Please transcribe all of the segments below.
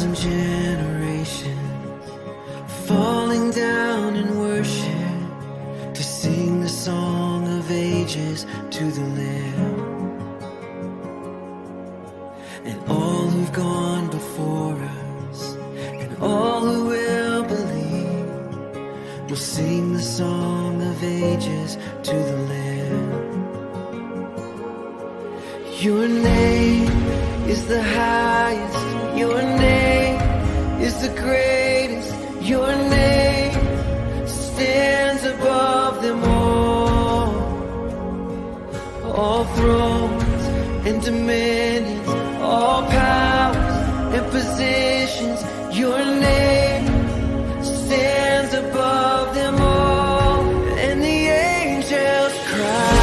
1,000 generations falling down in worship to sing the song of ages to the Lamb. And all who've gone before us and all who will believe will sing the song of ages to the Lamb. Your name is the highest, your name is the greatest, your name stands above them all thrones and dominions, all powers and positions, your name stands above them all, and the angels cry.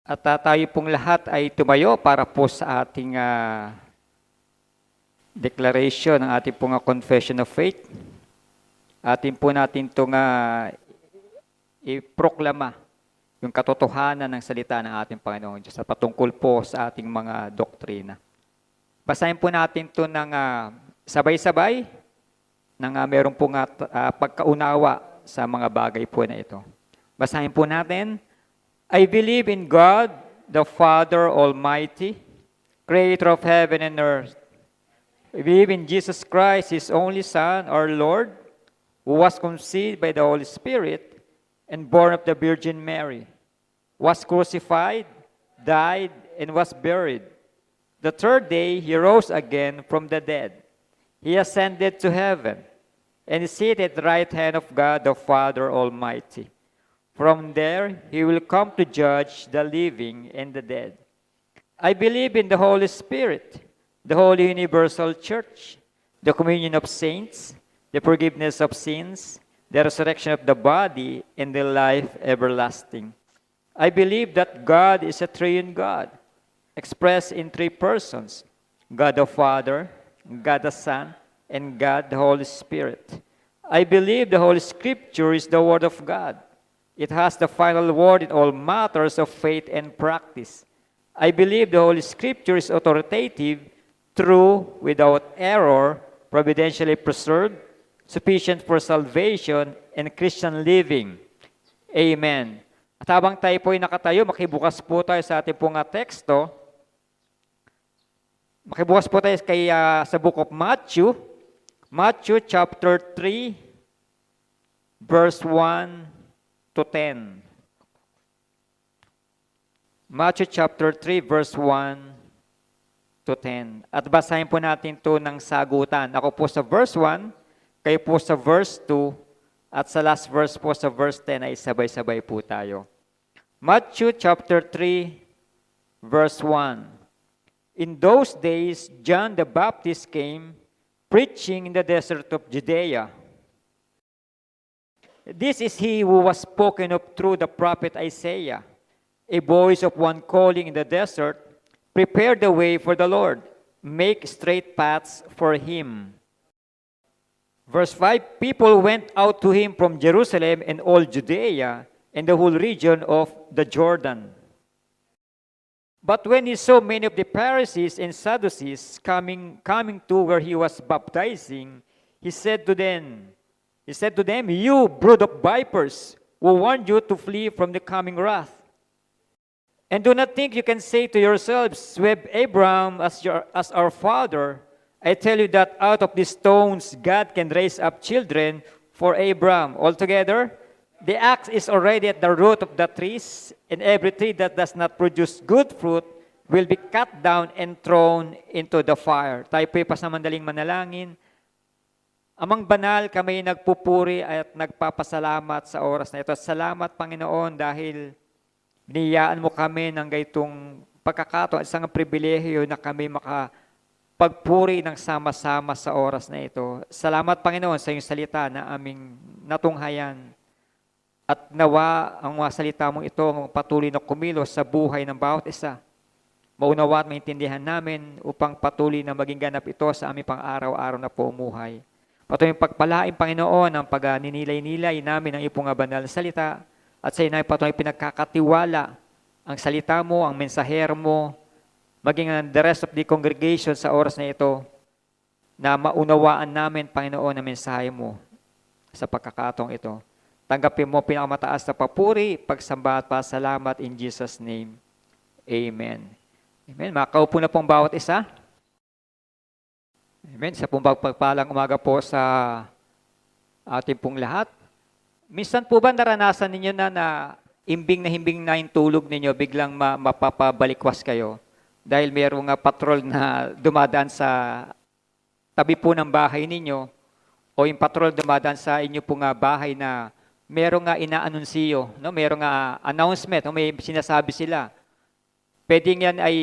At tayo pong lahat ay tumayo para po sa ating declaration, ng ating pong confession of faith. atin po natin itong iproklama yung katotohanan ng salita ng ating Panginoon Diyos sa patungkol po sa ating mga doktrina. Basahin po natin ito ng sabay-sabay nang meron po pagkaunawa sa mga bagay po na ito. Basahin po natin, I believe in God, the Father Almighty, Creator of heaven and earth. I believe in Jesus Christ, His only Son, our Lord, who was conceived by the Holy Spirit and born of the Virgin Mary, was crucified, died, and was buried. The third day, He rose again from the dead. He ascended to heaven and is seated at the right hand of God the Father Almighty. From there, He will come to judge the living and the dead. I believe in the Holy Spirit, the Holy Universal Church, the communion of saints, the forgiveness of sins, the resurrection of the body, and the life everlasting. I believe that God is a triune God, expressed in three persons, God the Father, God the Son, and God the Holy Spirit. I believe the Holy Scripture is the Word of God. It has the final word in all matters of faith and practice. I believe the Holy Scripture is authoritative, true, without error, providentially preserved, sufficient for salvation and Christian living. Amen. At habang tayo po ay nakatayo, makibukas po tayo sa ating pong teksto. Makibukas po tayo sa book of Matthew. Matthew chapter 3, verse 1 to 10. Matthew chapter 3, verse 1 to 10. At basahin po natin ito ng sagutan. Ako po sa verse 1, kayo po sa verse 2, at sa last verse po sa verse 10 ay sabay-sabay po tayo. Matthew chapter 3, verse 1. In those days, John the Baptist came, preaching in the desert of Judea. This is he who was spoken of through the prophet Isaiah, a voice of one calling in the desert, prepare the way for the Lord, make straight paths for him. Verse 5, people went out to him from Jerusalem and all Judea and the whole region of the Jordan. But when he saw many of the Pharisees and Sadducees coming to where he was baptizing, he said to them, You brood of vipers, who warned you to flee from the coming wrath? And do not think you can say to yourselves, We have Abraham as our father. I tell you that out of these stones God can raise up children for Abraham. Altogether, the axe is already at the root of the trees, and every tree that does not produce good fruit will be cut down and thrown into the fire. Tayo po'y pasamandaling manalangin. Amang banal, kami nagpupuri at nagpapasalamat sa oras na ito. Salamat, Panginoon, dahil biniyaan mo kami ng gaytong pagkakataon, isang pribilehiyo na kami makapagpuri ng sama-sama sa oras na ito. Salamat, Panginoon, sa iyong salita na aming natunghayan. At nawa ang mga salita mong ito ang patuloy na kumilos sa buhay ng bawat isa. Maunawa at maintindihan namin upang patuloy na maging ganap ito sa aming pang-araw-araw na pumuhay. Patuloy pagpalain, Panginoon, ang pag-ninilay-nilay namin ang ipong banal na salita at sa inay patuloy pinagkakatiwala ang salita mo, ang mensahero mo, maging ang the rest of the congregation sa oras na ito na maunawaan namin, Panginoon, ang mensahe mo sa pagkakataong ito. Tanggapin mo pinakamataas na papuri, pagsamba at pasalamat in Jesus' name. Amen. Amen. Makaupo na pong bawat isa. Amen. Sa pong pagpalang umaga po sa ating pong lahat. Minsan po ba naranasan ninyo na himbing na yung tulog ninyo, biglang mapapabalikwas kayo? Dahil mayroong patrol na dumadaan sa tabi po ng bahay ninyo o yung patrol dumadaan sa inyo pong bahay na merong inaanunsyo, no? Merong announcement, no? May sinasabi sila. Pwedeng yan ay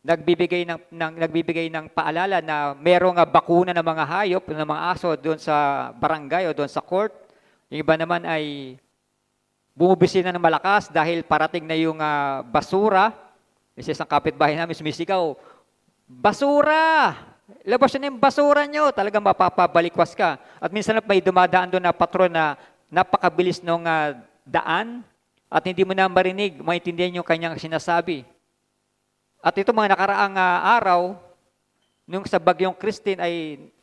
nagbibigay ng paalala na merong bakuna ng mga hayop, ng mga aso doon sa barangay o doon sa court. Yung iba naman ay bumubisina ng malakas dahil parating na yung basura. Isa isang kapitbahay namin sumisigaw, basura! Labas yun yung basura nyo, talagang mapapabalikwas ka. At minsan may dumadaan doon na patron na napakabilis nung daan at hindi mo na marinig, maintindihan yung kanyang sinasabi. At ito mga nakaraang araw, nung sa Bagyong Christine ay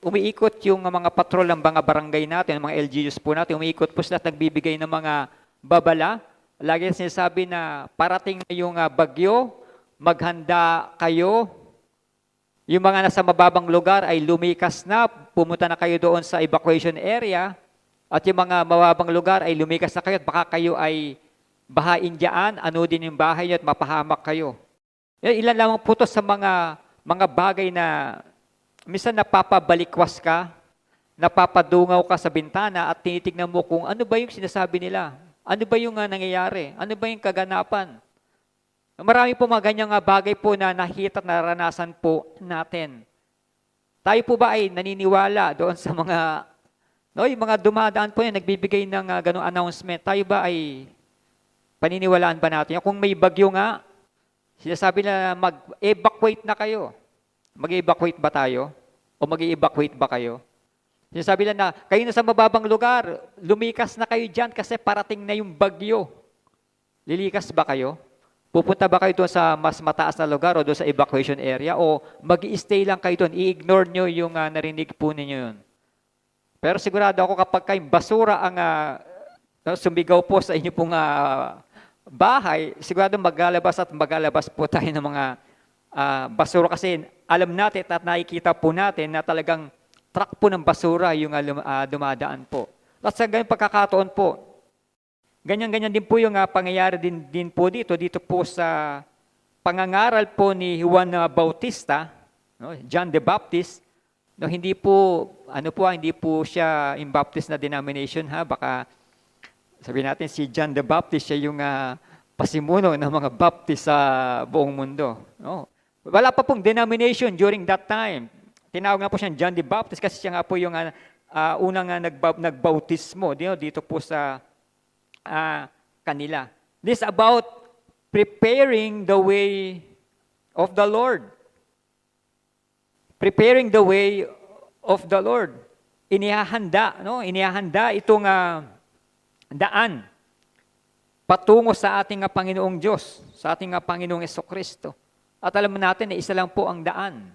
umiikot yung mga patrol ng mga barangay natin, mga LGUs po natin, umiikot po sila at nagbibigay ng mga babala. Lagi sinasabi na parating na yung bagyo, maghanda kayo. Yung mga nasa mababang lugar ay lumikas na, pumunta na kayo doon sa evacuation area. At yung mga mababang lugar ay lumikas na kayo at baka kayo ay bahain dyan, ano din yung bahay nyo at mapahamak kayo. Ilan lamang po to sa mga bagay na minsan napapabalikwas ka, napapadungaw ka sa bintana at tinitignan mo kung ano ba yung sinasabi nila. Ano ba yung nangyayari? Ano ba yung kaganapan? Marami po mga ganyang bagay po na nakita at naranasan po natin. Tayo po ba ay naniniwala doon sa yung mga dumadaan po yan, nagbibigay ng ganong announcement. Tayo ba ay paniniwalaan ba natin? Kung may bagyo nga, sinasabi na mag-evacuate na kayo. Mag-evacuate ba tayo? O mag-evacuate ba kayo? Sinasabi na kayo na sa mababang lugar, lumikas na kayo dyan kasi parating na yung bagyo. Lilikas ba kayo? Pupunta ba kayo doon sa mas mataas na lugar o doon sa evacuation area o mag-i-stay lang kayo doon, i-ignore nyo yung narinig po ninyo yun. Pero sigurado ako kapag kayong basura ang sumigaw po sa inyo pong bahay, sigurado maglalabas po tayo ng mga basura kasi alam natin at nakikita po natin na talagang truck po ng basura yung dumadaan po. At sa ganyan pagkakataon po, ganyan-ganyan din po yung pangyayari din po dito po sa pangangaral po ni Juan Bautista, no, John the Baptist. No, hindi po siya in Baptist na denomination baka sabihin natin si John the Baptist siya yung pasimuno ng mga Baptist sa buong mundo. No? Wala pa pong denomination during that time. Tinawag nga po siyang John the Baptist kasi siya nga po yung unang nagbautismo dito po sa kanila. This about preparing the way of the Lord. Preparing the way of the Lord. Inihahanda itong daan patungo sa ating Panginoong Diyos, sa ating Panginoong Jesucristo. At alam natin na isa lang po ang daan.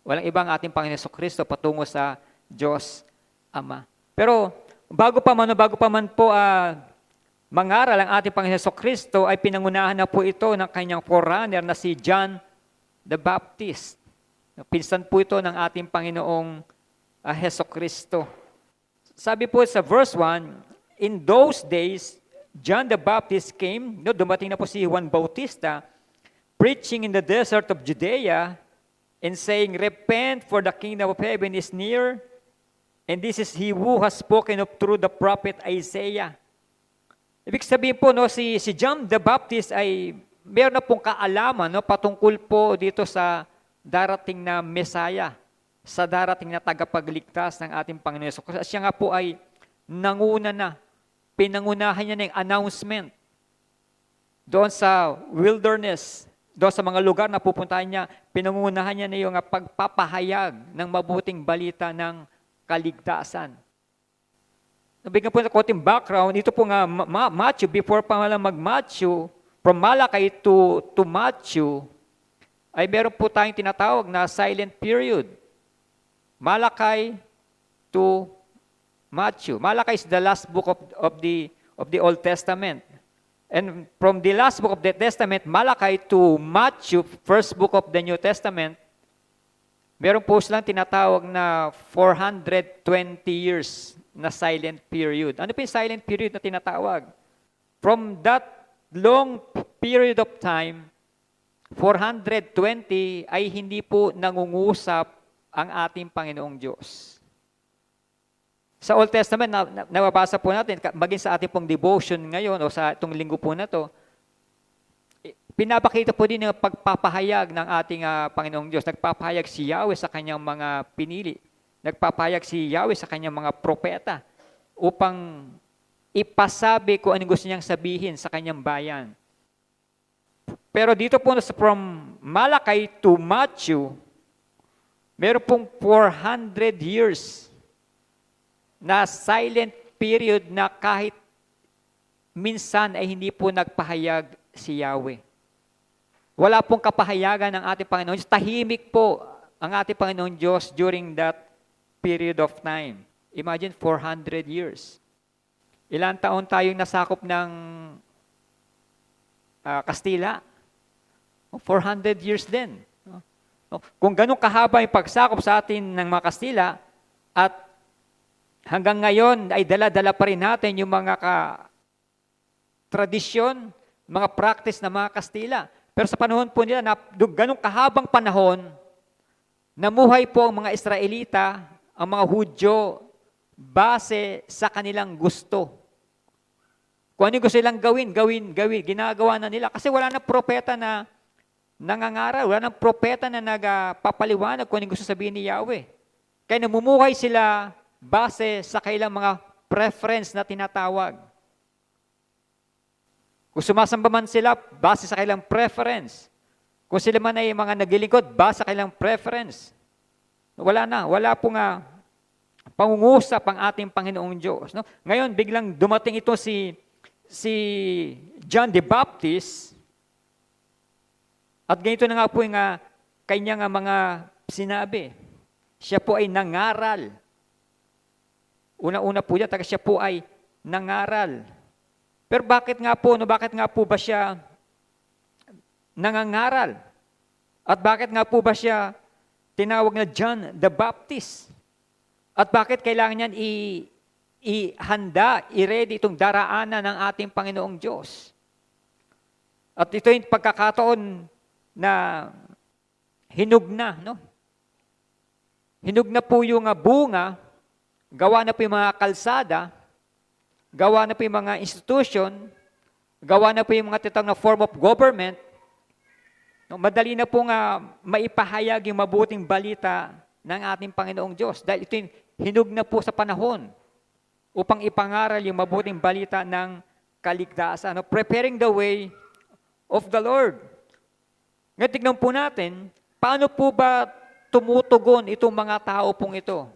Walang ibang ating Panginoong Jesucristo patungo sa Diyos Ama. Pero bago pa man po mangaral ang ating Panginoong Jesucristo ay pinangunahan na po ito ng kanyang forerunner na si John the Baptist. Pinsan po ito ng ating Panginoong Jesucristo. Sabi po sa verse 1, in those days, John the Baptist came, dumating na po si Juan Bautista, preaching in the desert of Judea and saying, repent for the kingdom of heaven is near, and this is he who has spoken of through the prophet Isaiah. Ibig sabihin po, si John the Baptist ay meron na pong kaalaman patungkol po dito sa darating na Messiah, sa darating na tagapagligtas ng ating Panginoon Yesu Cristo. Siya nga po ay nanguna na, pinangunahan niya na yung announcement doon sa wilderness, doon sa mga lugar na pupuntahan niya, pinangunahan niya na yung pagpapahayag ng mabuting balita ng kaligtasan. Nabigyan po sa konting background, ito po nga Matthew, before pa lang mag-Matthew, from Malachi to Matthew, ay meron po tayong tinatawag na silent period. Malachi to Matthew. Malachi is the last book of the Old Testament. And from the last book of the Testament, Malachi to Matthew, first book of the New Testament, meron po silang tinatawag na 420 years na silent period. Ano po yung silent period na tinatawag? From that long period of time, 420 ay hindi po nangungusap ang ating Panginoong Diyos. Sa Old Testament, nababasa po natin, maging sa ating pong devotion ngayon o sa itong linggo po na to, pinapakita po din ang pagpapahayag ng ating Panginoong Diyos. Nagpapahayag si Yahweh sa kanyang mga pinili. Nagpapahayag si Yahweh sa kanyang mga propeta upang ipasabi kung anong gusto niyang sabihin sa kanyang bayan. Pero dito po from Malachi to Matthew, Meron pong 400 years na silent period na kahit minsan ay hindi po nagpahayag si Yahweh. Wala pong kapahayagan ng ating Panginoon Diyos. Tahimik po ang ating Panginoon Diyos during that period of time. Imagine 400 years. Ilang taon tayong nasakop ng Kastila? 400 years din. Kung ganun kahaba yung pagsakop sa atin ng mga Kastila at hanggang ngayon ay dala-dala pa rin natin yung mga tradisyon, mga practice ng mga Kastila. Pero sa panahon po nila, ganun kahabang panahon, namuhay po ang mga Israelita, ang mga Hudyo, base sa kanilang gusto. Kung ano gusto nilang gawin, ginagawa na nila. Kasi wala na propeta na nangangaral, wala na propeta na nagpapaliwanag kung ano gusto sabihin ni Yahweh. Kaya namumuhay sila base sa kailang mga preference na tinatawag. Kung sumasamba man sila, base sa kailang preference. Kung sila man ay mga naglilingkod, base sa kailang preference. Wala pong pangungusap ang ating Panginoong Diyos. No? Ngayon, biglang dumating ito si John the Baptist, at ganito na nga po yung kanyang mga sinabi. Siya po ay nangaral. Una-una po yan, siya po ay nangaral. Pero bakit nga po ba siya nangangaral? At bakit nga po ba siya tinawag na John the Baptist? At bakit kailangan niyan ihanda, i-ready itong daraanan ng ating Panginoong Diyos? At ito yung pagkakataon na hinog na, no? Hinog na po yung bunga, gawa na po yung mga kalsada, gawa na po yung mga institution, gawa na po yung mga titawag na form of government. No, madali na po maipahayag yung mabuting balita ng ating Panginoong Diyos. Dahil ito yung hinog na po sa panahon upang ipangaral yung mabuting balita ng kaligtasan. No? Preparing the way of the Lord. Ngayon, tignan po natin, paano po ba tumutugon itong mga tao pong ito?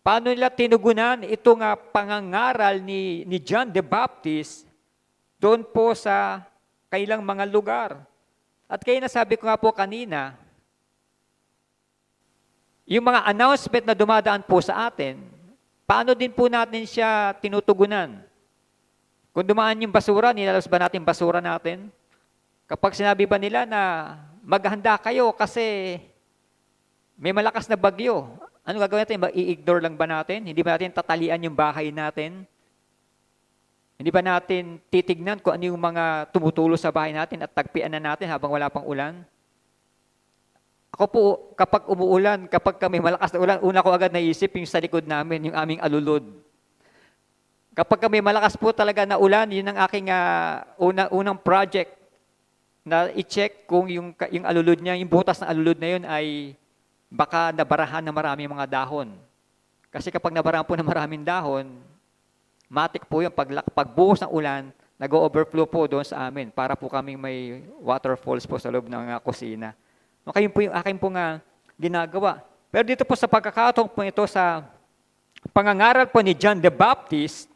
Paano nila tinugunan itong pangangaral ni John the Baptist doon po sa kailang mga lugar? At kaya nasabi ko nga po kanina, yung mga announcement na dumadaan po sa atin, paano din po natin siya tinutugunan? Kung dumaan yung basura, nilalabas ba natin basura natin? Kapag sinabi ba nila na maghanda kayo kasi may malakas na bagyo, ano gagawin natin? I-ignore lang ba natin? Hindi ba natin tatalian yung bahay natin? Hindi ba natin titignan kung ano yung mga tumutulo sa bahay natin at tagpian na natin habang wala pang ulan? Ako po, kapag umuulan, kapag kami malakas na ulan, una ko agad naisip yung sa likod namin, yung aming alulod. Kapag kami malakas po talaga na ulan, yun ang aking unang project na i-check kung yung alulod niya, yung butas ng alulod na yun ay baka nabarahan na maraming mga dahon. Kasi kapag nabarahan po na maraming dahon, matik po yung pagbuhos ng ulan, nag-overflow po doon sa amin para po kaming may waterfalls po sa loob ng kusina. Okay, yun po yung aking po ginagawa. Pero dito po sa pagkakataon po ito sa pangangaral po ni John the Baptist,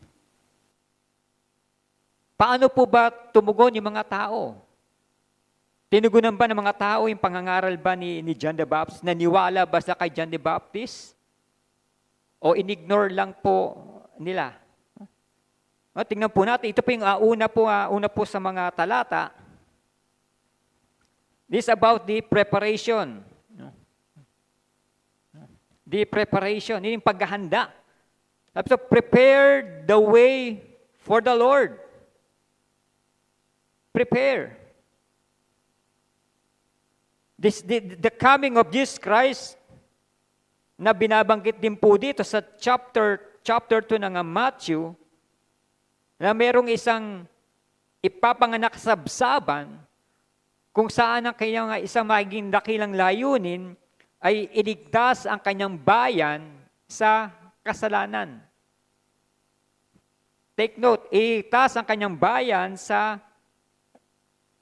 paano po ba tumugon yung mga tao? Tinugunan ba ng mga tao yung pangangaral ba ni John the Baptist? Naniwala ba sa kay John the Baptist? O inignore lang po nila? Tingnan po natin, ito po yung una po sa mga talata. This is about the preparation. The preparation, yun yung paghahanda. So, prepare the way for the Lord. Prepare. The coming of Jesus Christ na binabanggit din po dito sa chapter 2 ng Matthew, na merong isang ipapanganak sabsaban kung saan ang kanyang isang maging dakilang layunin ay iligtas ang kanyang bayan sa kasalanan. Take note, iligtas ang kanyang bayan sa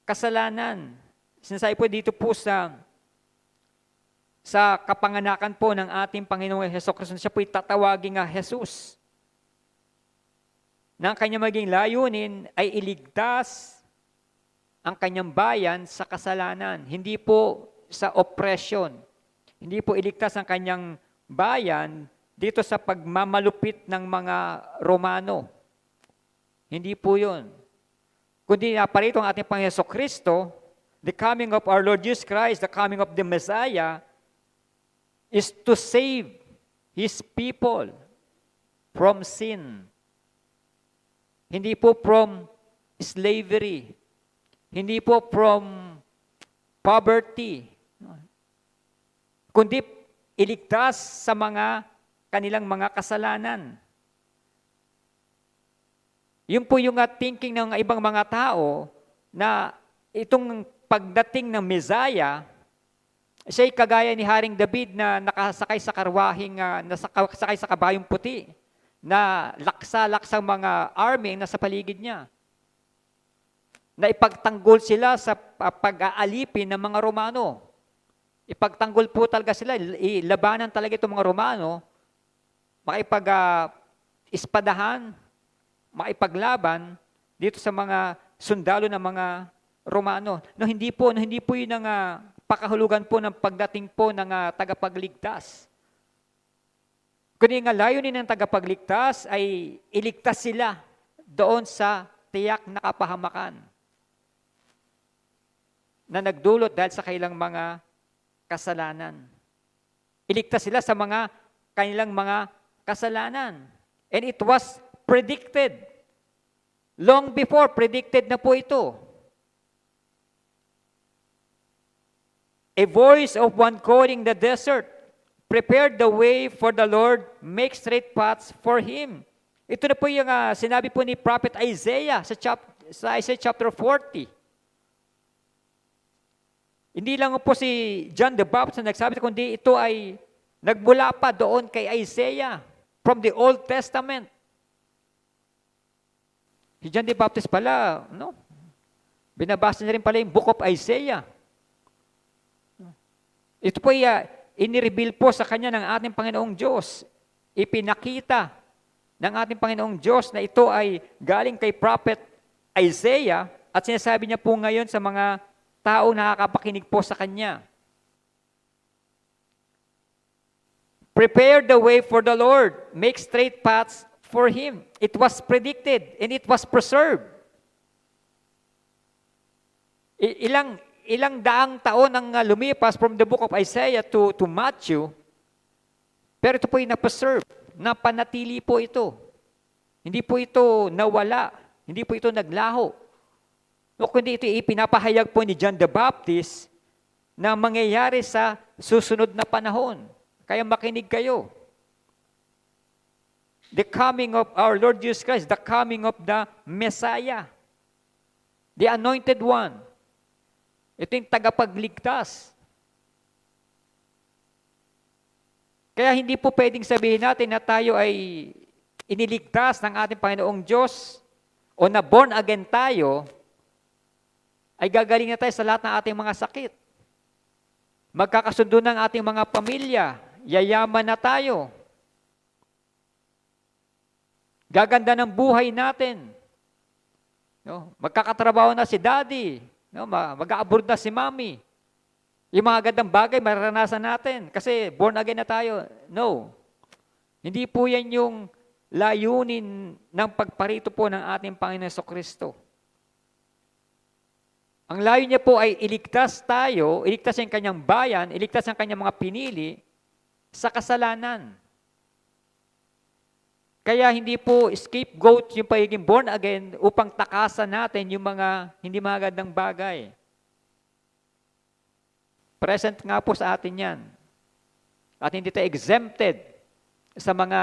kasalanan. Sinasabi po dito po sa sa kapanganakan po ng ating Panginoong Hesukristo, siya po'y tatawagin nga Jesus. Na ang kanyang maging layunin ay iligtas ang kanyang bayan sa kasalanan, hindi po sa oppression. Hindi po iligtas ang kanyang bayan dito sa pagmamalupit ng mga Romano. Hindi po yun. Kundi naparito ang ating Panginoon Hesukristo, the coming of our Lord Jesus Christ, the coming of the Messiah, is to save His people from sin. Hindi po from slavery. Hindi po from poverty. Kundi iligtas sa mga kanilang mga kasalanan. Yun po yung thinking ng ibang mga tao na itong pagdating ng Messiah, siya'y kagaya ni Haring David na nakasakay sa karwahing, nasakay sa kabayong puti, na laksa-laksang mga army na sa paligid niya. Na ipagtanggol sila sa pag-aalipin ng mga Romano. Ipagtanggol po talaga sila, ilabanan talaga itong mga Romano, makipag-ispadahan, makipaglaban dito sa mga sundalo ng mga Romano. Hindi po yun ang pakahulugan po ng pagdating po ng tagapagligtas. Kundi nga layunin ng tagapagligtas ay iligtas sila doon sa tiyak na kapahamakan na nagdulot dahil sa kanilang mga kasalanan. Iligtas sila sa mga kanilang mga kasalanan. And it was predicted. Long before, predicted na po ito. A voice of one calling the desert, prepare the way for the Lord, make straight paths for Him. Ito na po yung sinabi po ni Prophet Isaiah sa Isaiah chapter 40. Hindi lang po si John the Baptist na nagsabi, kundi ito ay nagmula pa doon kay Isaiah from the Old Testament. Si John the Baptist pala, binabasa niya rin pala yung Book of Isaiah. Ito po inireveal po sa kanya ng ating Panginoong Diyos. Ipinakita ng ating Panginoong Diyos na ito ay galing kay Prophet Isaiah at sinasabi niya po ngayon sa mga tao na nakakapakinig po sa kanya. Prepare the way for the Lord. Make straight paths for Him. It was predicted and it was preserved. Ilang daang taon ang lumipas from the book of Isaiah to Matthew, pero ito po yung na-preserve, napanatili po ito. Hindi po ito nawala, hindi po ito naglaho. Kundi ito ipinapahayag po ni John the Baptist na mangyayari sa susunod na panahon. Kaya makinig kayo. The coming of our Lord Jesus Christ, the coming of the Messiah, the Anointed One. Ito yung tagapagligtas. Kaya hindi po pwedeng sabihin natin na tayo ay iniligtas ng ating Panginoong Diyos o na born again tayo, ay gagaling na tayo sa lahat ng ating mga sakit. Magkakasundo ng ating mga pamilya, yayaman na tayo. Gaganda ng buhay natin. Magkakatrabaho na si daddy. Mag-a-abroad na si mommy. Yung mga gandang bagay, mararanasan natin. Kasi born again na tayo. No. Hindi po yan yung layunin ng pagparito po ng ating Panginoon Jesucristo. Ang layo niya po ay iligtas tayo, iligtas ang kanyang bayan, iligtas ang kanyang mga pinili sa kasalanan. Kaya hindi po scapegoat yung pagiging born again upang takasan natin yung mga hindi magandang bagay. Present nga po sa atin yan. At hindi tayo exempted sa mga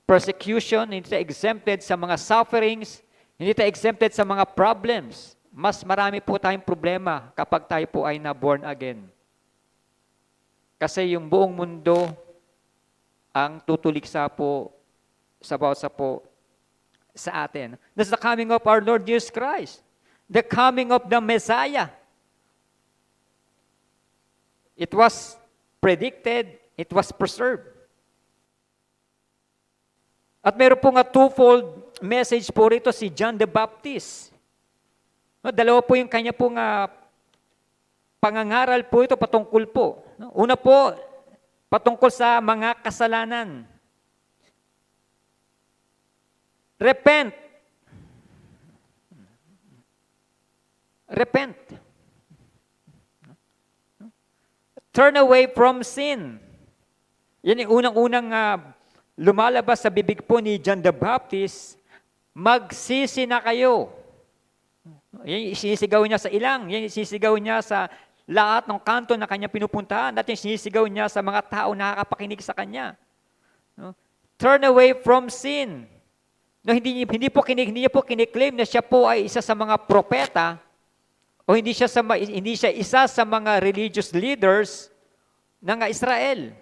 persecution, hindi tayo exempted sa mga sufferings, hindi tayo exempted sa mga problems. Mas marami po tayong problema kapag tayo po ay na-born again. Kasi yung buong mundo ang tutuliksa po sa bawat po sa atin. That's the coming of our Lord Jesus Christ. The coming of the Messiah. It was predicted, it was preserved. At meron po nga twofold message po rito si John the Baptist. No, dalawa po yung kanya po nga pangangaral po ito patungkol po. No? Una po, patungkol sa mga kasalanan. Repent. Repent. Turn away from sin. Yan yung unang-unang lumalabas sa bibig po ni John the Baptist, magsisi na kayo. Yan yung sinisigaw niya sa ilang, yan yung sinisigaw niya sa lahat ng kanto na kanya pinupuntahan, at yung sinisigaw niya sa mga tao na nakakapakinig sa kanya. No? Turn away from sin. No, hindi niya po kiniklaim na siya po ay isa sa mga propeta, o hindi siya isa sa mga religious leaders ng Israel.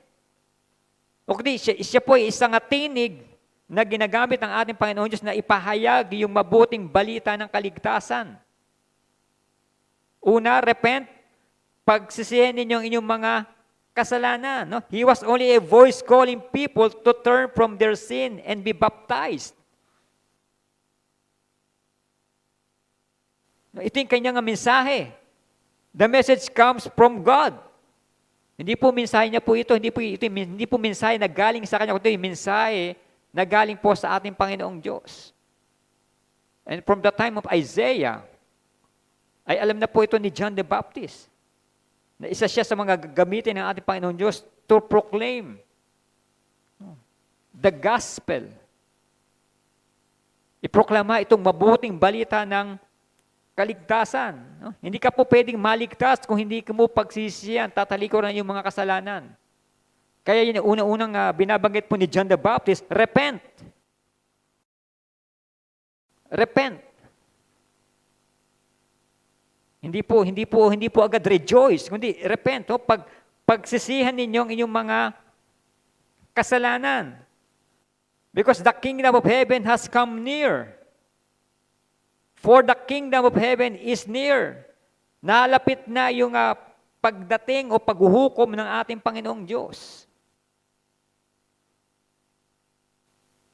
O kundi siya po ay isang tinig na ginagamit ng ating Panginoon Diyos na ipahayag yung mabuting balita ng kaligtasan. Una, repent, pagsisihin ninyo ang inyong mga kasalanan. No? He was only a voice calling people to turn from their sin and be baptized. No, ito yung kanyang mensahe. The message comes from God. Hindi po mensahe niya po ito, hindi po mensahe na galing sa kanya, kundi mensahe na galing po sa ating Panginoong Diyos. And from the time of Isaiah, ay alam na po ito ni John the Baptist, na isa siya sa mga gagamitin ng ating Panginoong Diyos to proclaim the gospel. Iproklama itong mabuting balita ng kaligtasan. No? Hindi ka po pwedeng maligtas kung hindi ka mo pagsisiyan, tatalikuran yung mga kasalanan. Kaya yun yung unang binabanggit po ni John the Baptist, repent. Repent. Hindi po agad rejoice, kundi repent. Oh, pagsisihan ninyo ang inyong mga kasalanan. Because the kingdom of heaven has come near. For the kingdom of heaven is near. Nalapit na yung pagdating o paghuhukom ng ating Panginoong Diyos.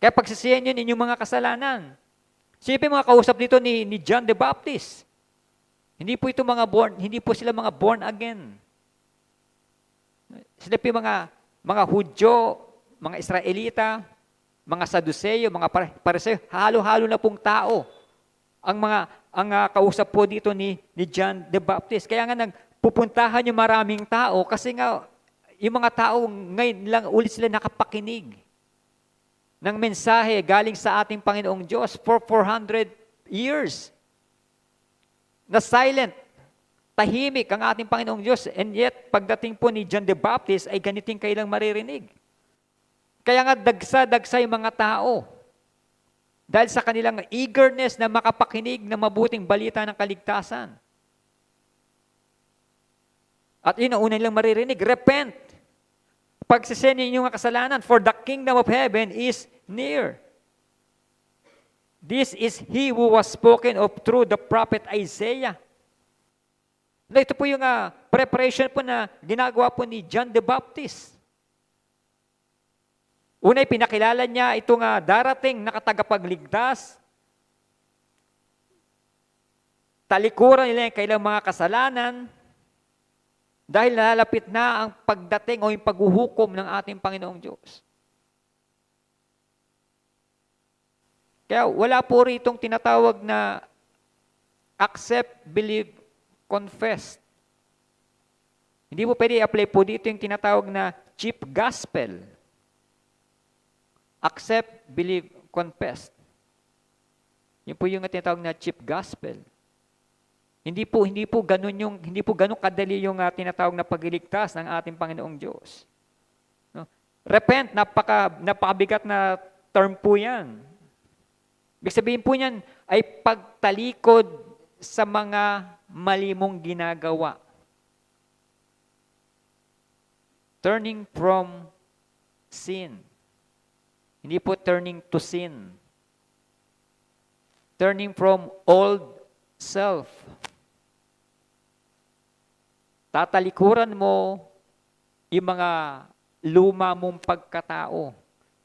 Kaya pagsisihan yun inyong mga kasalanan. Sino pa yung mga kausap dito ni John the Baptist? Hindi po sila mga born again. Sila po yung mga Hudyo, mga Israelita, mga Saduceo, mga Pariseo, halo-halo na pong tao. Ang kausap po dito ni John the Baptist. Kaya nga nagpupuntahan yung maraming tao kasi nga yung mga tao ngayon lang ulit sila nakapakinig ng mensahe galing sa ating Panginoong Diyos for 400 years. Na silent, tahimik ang ating Panginoong Diyos, and yet pagdating po ni John the Baptist ay ganiting kailang maririnig. Kaya nga dagsa yung mga tao. Dahil sa kanilang eagerness na makapakinig ng mabuting balita ng kaligtasan. At yun ang una nilang maririnig, repent. Pagsisihan ninyo ang kasalanan, for the kingdom of heaven is near. This is he who was spoken of through the prophet Isaiah. Ito po yung preparation po na ginagawa po ni John the Baptist. Una'y pinakilala niya itong darating na katagapagligtas. Talikuran nila yung kailang mga kasalanan dahil nalalapit na ang pagdating o yung paghuhukom ng ating Panginoong Diyos. Kaya wala po ritong tinatawag na accept, believe, confess. Hindi po pwede i-apply po dito yung tinatawag na cheap gospel. Accept, believe, confess. Yun po yung tinatawag na cheap gospel. Hindi po ganun kadali yung tinatawag na pagliligtas ng ating Panginoong Diyos. No? Repent, napakabigat na term po yan. Ibig sabihin po niyan ay pagtalikod sa mga mali mong ginagawa. Turning from sin. Hindi po turning to sin. Turning from old self. Tatalikuran mo yung mga luma mong pagkatao,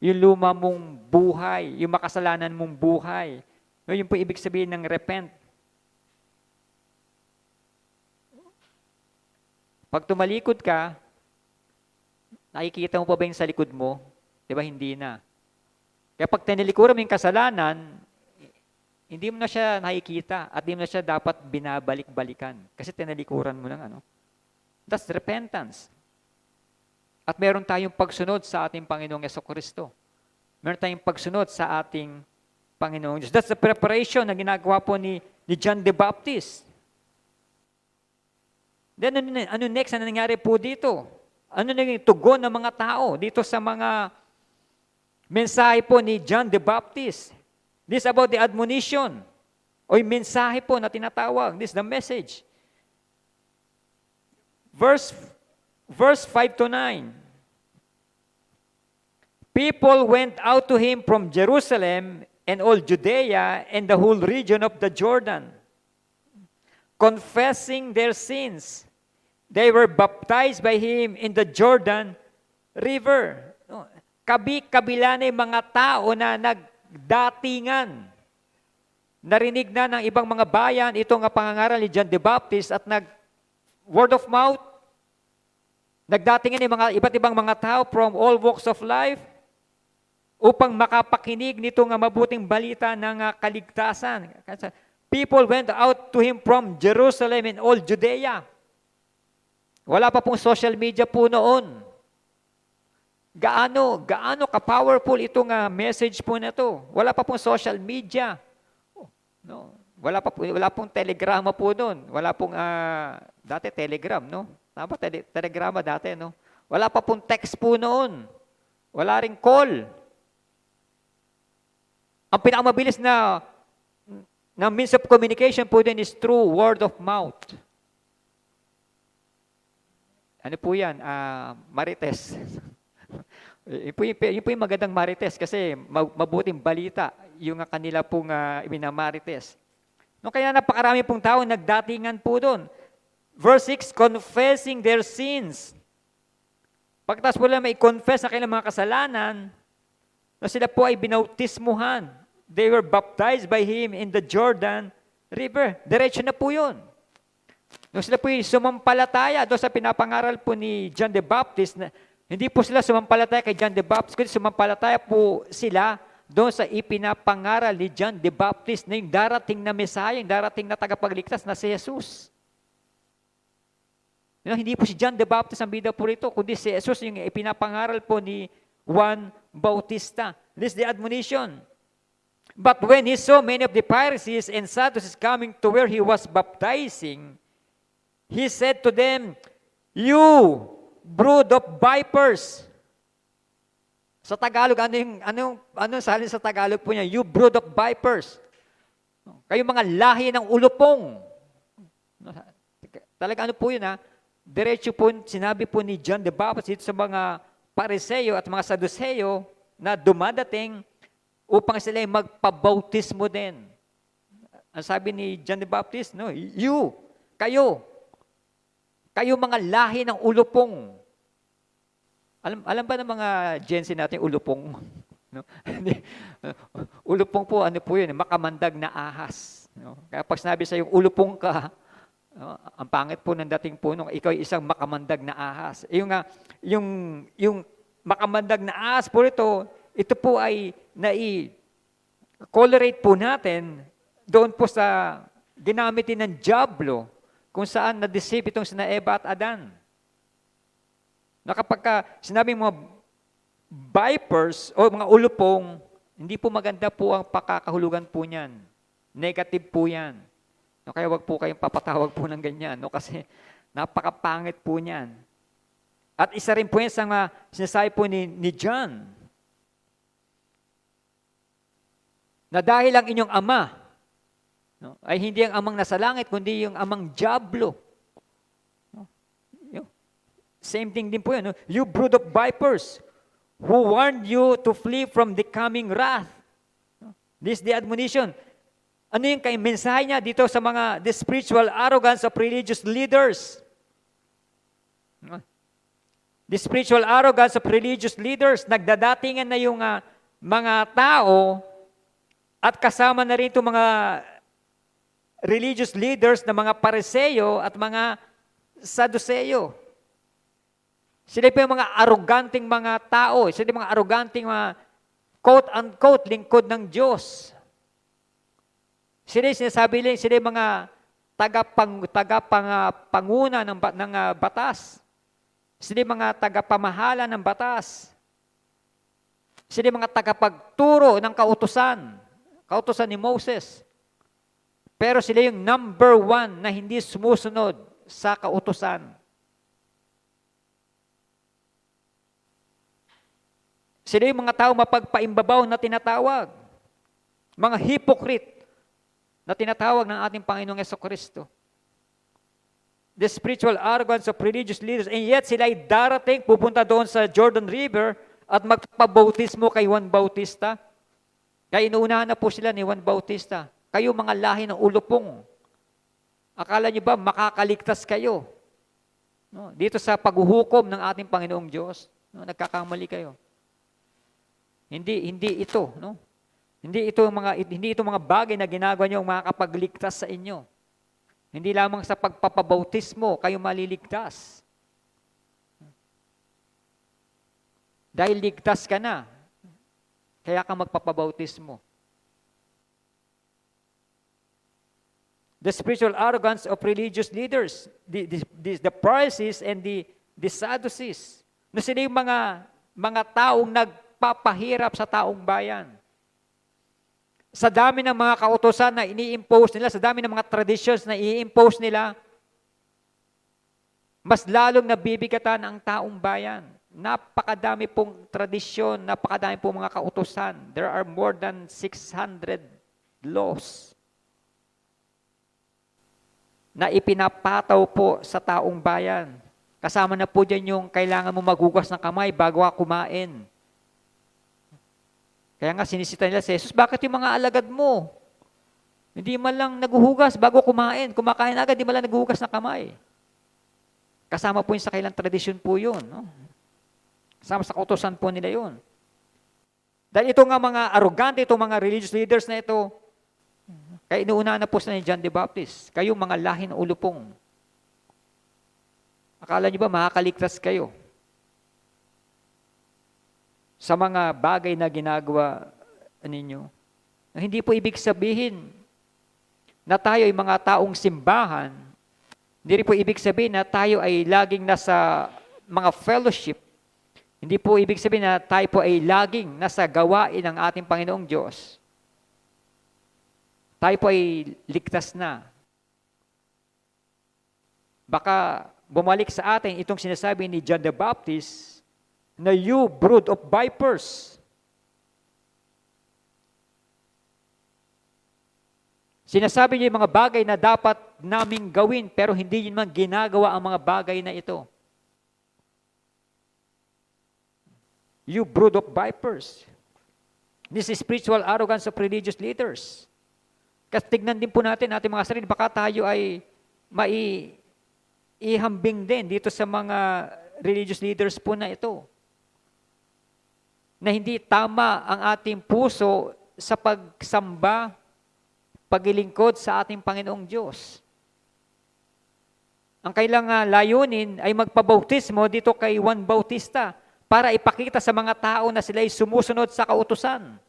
yung luma mong buhay, yung makasalanan mong buhay. No, yun po ibig sabihin ng repent. Pag tumalikod ka, nakikita mo pa ba yung sa likod mo? Di ba, hindi na. Kaya pag tinilikuran mo yung kasalanan, hindi mo na siya nakikita at hindi mo na siya dapat binabalik-balikan kasi tinalikuran mo ng ano. That's repentance. At meron tayong pagsunod sa ating Panginoong Jesucristo. Meron tayong pagsunod sa ating Panginoong Diyos. That's the preparation na ginagawa po ni John the Baptist. Then ano next na nangyari po dito? Ano naging tugon ng mga tao dito sa mga mensahe po ni John the Baptist? This is about the admonition o yung mensahe po na tinatawag. This is the message. Verse 5 to 9. People went out to him from Jerusalem and all Judea and the whole region of the Jordan, confessing their sins. They were baptized by him in the Jordan River. Kabila na yung mga tao na nagdatingan. Narinig na ng ibang mga bayan itong pangangaral ni John the Baptist at word of mouth. Nagdatingan yung mga iba't ibang mga tao from all walks of life upang makapakinig nitong mabuting balita ng kaligtasan. People went out to him from Jerusalem and all Judea. Wala pa pong social media po noon. Gaano ka-powerful itong message po na to. Wala pa pong social media. No. Wala pong telegrama po noon. Wala pong dati telegram, no? Tama, telegrama dati, no? Wala pa pong text po noon. Wala ring call. Ang pinakamabilis na means of communication po din is through word of mouth. Ano po yan? Marites. Yun po yung magandang marites kasi mabuting balita yung kanila pong iminamarites. No, kaya napakarami pong tao nagdatingan po doon. Verse 6, confessing their sins. Pagkatapos po lang may confess na kanilang mga kasalanan, na sila po ay binautismuhan. They were baptized by him in the Jordan River. Diretso na po yun. Nung sila po sumampalataya doon sa pinapangaral po ni John the Baptist, na hindi po sila sumampalataya kay John the Baptist, kundi sumampalataya po sila doon sa ipinapangaral ni John the Baptist na yung darating na Mesaya, yung darating na tagapagligtas na si Jesus. Hindi po si John the Baptist ang bida po rito, kundi si Jesus yung ipinapangaral po ni Juan Bautista. This is the admonition. But when he saw many of the Pharisees and Sadducees coming to where he was baptizing, he said to them, "You brood of vipers." Sa Tagalog, ano salin sa Tagalog po niya? You brood of vipers. Kayo mga lahi ng ulupong. Talaga ano po yun ha? Diretso po, sinabi po ni John the Baptist sa mga Pariseo at mga Saduceo na dumadating upang sila ay magpabautismo din. Ang sabi ni John the Baptist, no, kayo mga lahi ng ulupong. Alam ba ng mga Gen Z natin ulupong? No? Ulupong po, ano po yun, makamandag na ahas. No? Kaya pag sinabi sa yung ulupong ka, no, ang pangit po ng dating po nung ikaw ay isang makamandag na ahas. Yung makamandag na ahas po ito po ay nai-colorate po natin doon po sa ginamit din ng dyablo kung saan na-deceive itong sina Eva at Adan. Na kapag sinabi mga vipers o mga ulupong, hindi po maganda po ang pakakahulugan po niyan. Negative po yan. No, kaya wag po kayong papatawag po ng ganyan, no, kasi napakapangit po niyan. At isa rin po yan sa sinasabi po ni John, na dahil ang inyong ama, no, ay hindi ang amang nasa langit, kundi yung amang dyablo. No? Same thing din po yan. No? You brood of vipers, who warned you to flee from the coming wrath. No? This is the admonition. Ano yung mensahe niya dito sa mga the spiritual arrogance of religious leaders? No? The spiritual arrogance of religious leaders, nagdadatingan na yung mga tao at kasama na rin itong mga religious leaders na mga Pariseo at mga Saduceo. Sila po yung mga arroganting mga tao. Sila yung mga arroganting mga quote-unquote lingkod ng Diyos. Sila yung sinasabi lang, sila yung mga tagapanguna ng batas. Sila yung mga tagapamahala ng batas. Sila yung mga tagapagturo ng kautusan ni Moses. Pero sila yung number one na hindi sumusunod sa kautusan. Sila yung mga tao mapagpaimbabaw na tinatawag. Mga hypocrite na tinatawag ng ating Panginoong Jesucristo. The spiritual arrogance of religious leaders, and yet sila ay darating, pupunta doon sa Jordan River at magpabautismo kay Juan Bautista. Kaya inuunahan na po sila ni Juan Bautista. Kayo mga lahi ng ulupong. Akala niyo ba makakaligtas kayo? No? Dito sa paghuhukom ng ating Panginoong Diyos, no? Nagkakamali kayo. Hindi ito, no? Hindi ito mga bagay na ginagawa niyo makakapagligtas sa inyo. Hindi lamang sa pagpapabautismo kayo maliligtas. Dahil ligtas ka na, kaya ka magpapabautismo. The spiritual arrogance of religious leaders, the Pharisees and the Sadducees, na sila yung mga taong nagpapahirap sa taong bayan. Sa dami ng mga kautusan na ini-impose nila, sa dami ng mga traditions na i-impose nila, mas lalong nabibigatan ang taong bayan. Napakadami pong tradisyon, napakadami pong mga kautusan. There are more than 600 laws na ipinapataw po sa taong bayan. Kasama na po dyan yung kailangan mo maghugas ng kamay bago ka kumain. Kaya nga sinisita nila si Jesus, bakit yung mga alagad mo? Hindi man lang naghuhugas bago kumain. Kumakain agad, hindi man lang naghuhugas ng kamay. Kasama po yun sa kailang tradisyon po yun. No? Kasama sa kautusan po nila yun. Dahil ito nga mga arrogante, itong mga religious leaders na ito, kaya inuuna na po sila ni John the Baptist, kayong mga lahi ng ulupong. Akala niyo ba makakaligtas kayo sa mga bagay na ginagawa ninyo? Hindi po ibig sabihin na tayo ay mga taong simbahan. Hindi rin po ibig sabihin na tayo ay laging nasa mga fellowship. Hindi po ibig sabihin na tayo po ay laging nasa gawain ng ating Panginoong Diyos. Tayo po ay ligtas na. Baka bumalik sa atin itong sinasabi ni John the Baptist, na you brood of vipers. Sinasabi niya yung mga bagay na dapat naming gawin, pero hindi yun man ginagawa ang mga bagay na ito. You brood of vipers. This is spiritual arrogance of religious leaders. Kasi tignan din po natin ating mga sarili, baka tayo ay ihambing din dito sa mga religious leaders po na ito. Na hindi tama ang ating puso sa pagsamba, paglilingkod sa ating Panginoong Diyos. Ang kailangan layunin ay magpabautismo dito kay Juan Bautista para ipakita sa mga tao na sila ay sumusunod sa kautusan.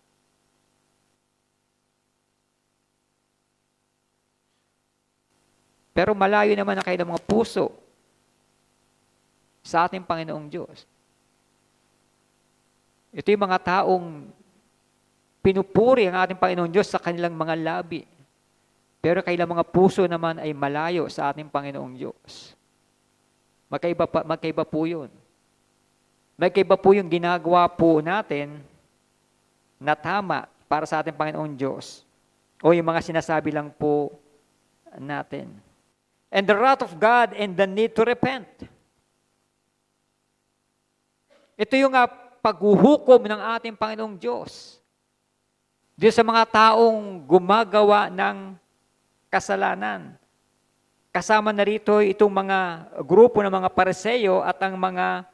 Pero malayo naman ang kailang mga puso sa ating Panginoong Diyos. Ito yung mga taong pinupuri ang ating Panginoong Diyos sa kanilang mga labi. Pero kailang mga puso naman ay malayo sa ating Panginoong Diyos. Magkaiba po yun. Magkaiba po yung ginagawa po natin na tama para sa ating Panginoong Diyos. O yung mga sinasabi lang po natin. And the wrath of God and the need to repent. Ito yung paghuhukom ng ating Panginoong Diyos. Diyos sa mga taong gumagawa ng kasalanan. Kasama na rito itong mga grupo ng mga Pariseo at ang mga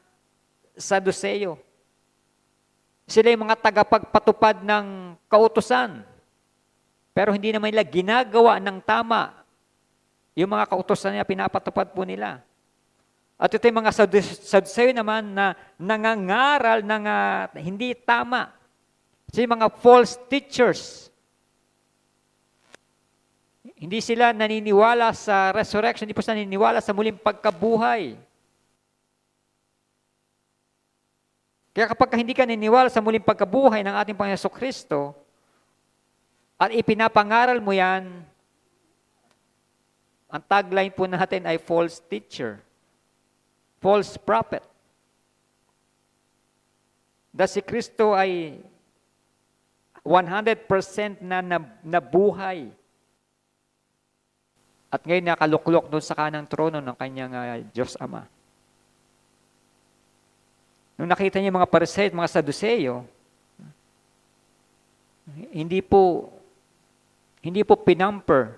Saduceo. Sila yung mga tagapagpatupad ng kautusan. Pero hindi naman nila ginagawa ng tama. Yung mga kautusan niya, pinapatupad po nila. At ito yung mga Saduceo naman na nangangaral ng hindi tama. So yung mga false teachers. Hindi sila naniniwala sa resurrection, hindi po sila naniniwala sa muling pagkabuhay. Kaya kapag hindi ka naniniwala sa muling pagkabuhay ng ating Panginoon Jesucristo, at ipinapangaral mo yan, ang tagline po natin ay false teacher, false prophet. Dahil si Kristo ay 100% na nabuhay. At ngayon nakaluklok doon sa kanang trono ng kanyang Diyos Ama. Nung nakita niya mga Pariseo at mga Saduceo, hindi po pinamper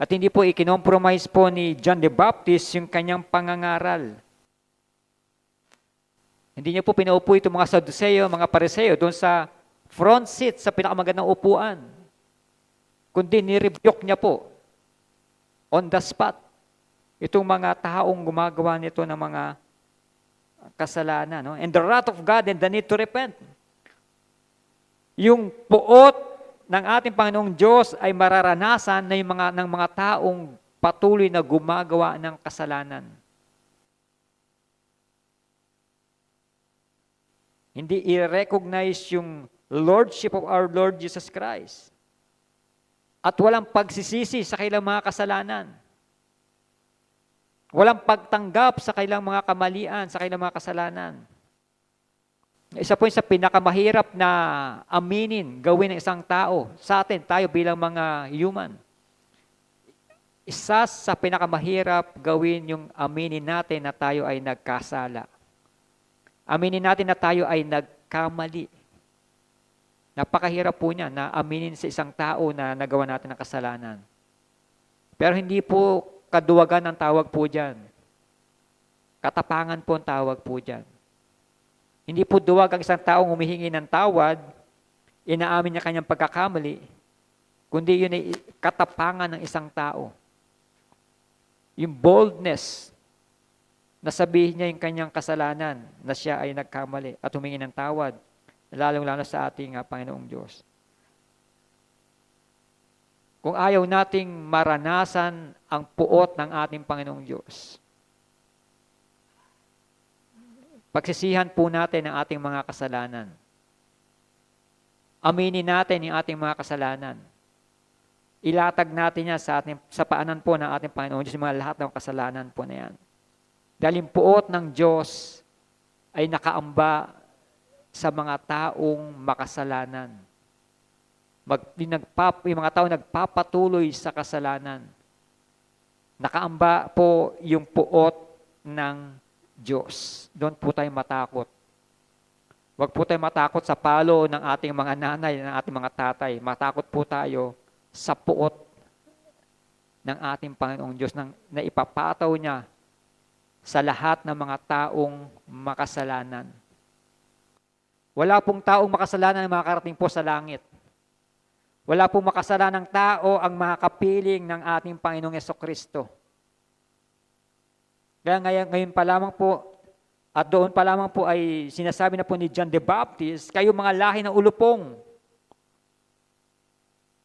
at hindi po ikinompromise po ni John the Baptist yung kanyang pangangaral. Hindi niya po pinaupo itong mga Saduceo, mga Pariseo doon sa front seat sa pinakamagandang upuan. Kundi nirebuke niya po on the spot itong mga taong gumagawa nito ng mga kasalanan. No? And the wrath of God and the need to repent. Yung puot ng ating Panginoong Diyos ay mararanasan ng mga taong patuloy na gumagawa ng kasalanan. Hindi i-recognize yung Lordship of our Lord Jesus Christ. At walang pagsisisi sa kailang mga kasalanan. Walang pagtanggap sa kailang mga kamalian, sa kailang mga kasalanan. Isa po sa pinakamahirap na aminin, gawin ng isang tao. Sa atin, tayo bilang mga human. Isa sa pinakamahirap gawin yung aminin natin na tayo ay nagkasala. Aminin natin na tayo ay nagkamali. Napakahirap po niya na aminin sa isang tao na nagawa natin ng kasalanan. Pero hindi po kaduwagan ang tawag po dyan. Katapangan po ang tawag po dyan. Hindi po duwag ang isang taong humihingi ng tawad, inaamin niya kanyang pagkakamali, kundi yun ay katapangan ng isang tao. Yung boldness na sabihin niya yung kanyang kasalanan na siya ay nagkamali at humingi ng tawad, lalong-lalo sa ating Panginoong Diyos. Kung ayaw nating maranasan ang puot ng ating Panginoong Diyos, pagsisihan po natin ang ating mga kasalanan. Aminin natin yung ating mga kasalanan. Ilatag natin yan sa paanan po ng ating Panginoon Diyos, yung mga lahat ng kasalanan po na yan. Dahil yung puot ng Diyos ay nakaamba sa mga taong makasalanan. Yung mga tao nagpapatuloy sa kasalanan. Nakaamba po yung puot ng Diyos. Doon po tayo matakot. Huwag po tayo matakot sa palo ng ating mga nanay, ng ating mga tatay. Matakot po tayo sa puot ng ating Panginoong Diyos na ipapataw niya sa lahat ng mga taong makasalanan. Wala pong taong makasalanan na makakarating po sa langit. Wala pong makasalanang tao ang makakapiling ng ating Panginoong Jesucristo. Kaya ngayon pa lamang po, at doon pa lamang po ay sinasabi na po ni John the Baptist, kayo mga lahi ng ulupong.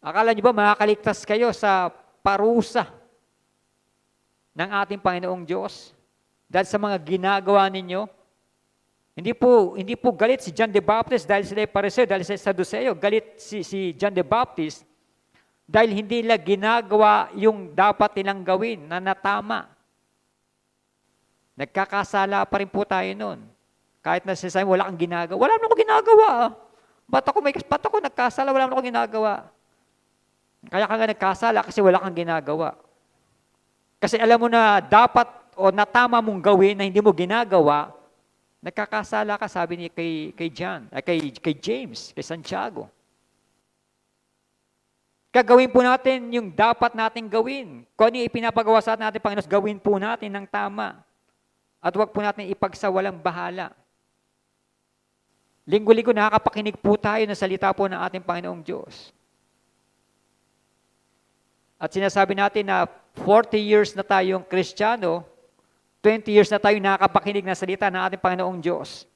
Akala niyo ba makakaligtas kayo sa parusa ng ating Panginoong Diyos? Dahil sa mga ginagawa ninyo? Hindi po galit si John the Baptist dahil sila ay Pariseo, dahil sila ay Saduceo. Galit si John the Baptist dahil hindi nila ginagawa yung dapat nilang gawin na natama. Nagkakasala pa rin po tayo noon. Kahit na sinasabi, wala kang ginagawa. Wala naman ako ginagawa. Ba't ako nagkasala? Wala naman ako ginagawa. Kaya ka nga nagkasala kasi wala kang ginagawa. Kasi alam mo na dapat o natama mong gawin na hindi mo ginagawa, nagkakasala ka, sabi ni kay James, kay Santiago. Gagawin po natin yung dapat nating gawin. Kung ano yung ipinapagawa sa atin Panginoon, gawin po natin ng tama. At huwag po natin ipagsawalang bahala. Linggo-linggo nakakapakinig po tayo ng salita po ng ating Panginoong Diyos. At sinasabi natin na 40 years na tayong Kristiyano, 20 years na tayo nakakapakinig ng salita ng ating Panginoong Diyos.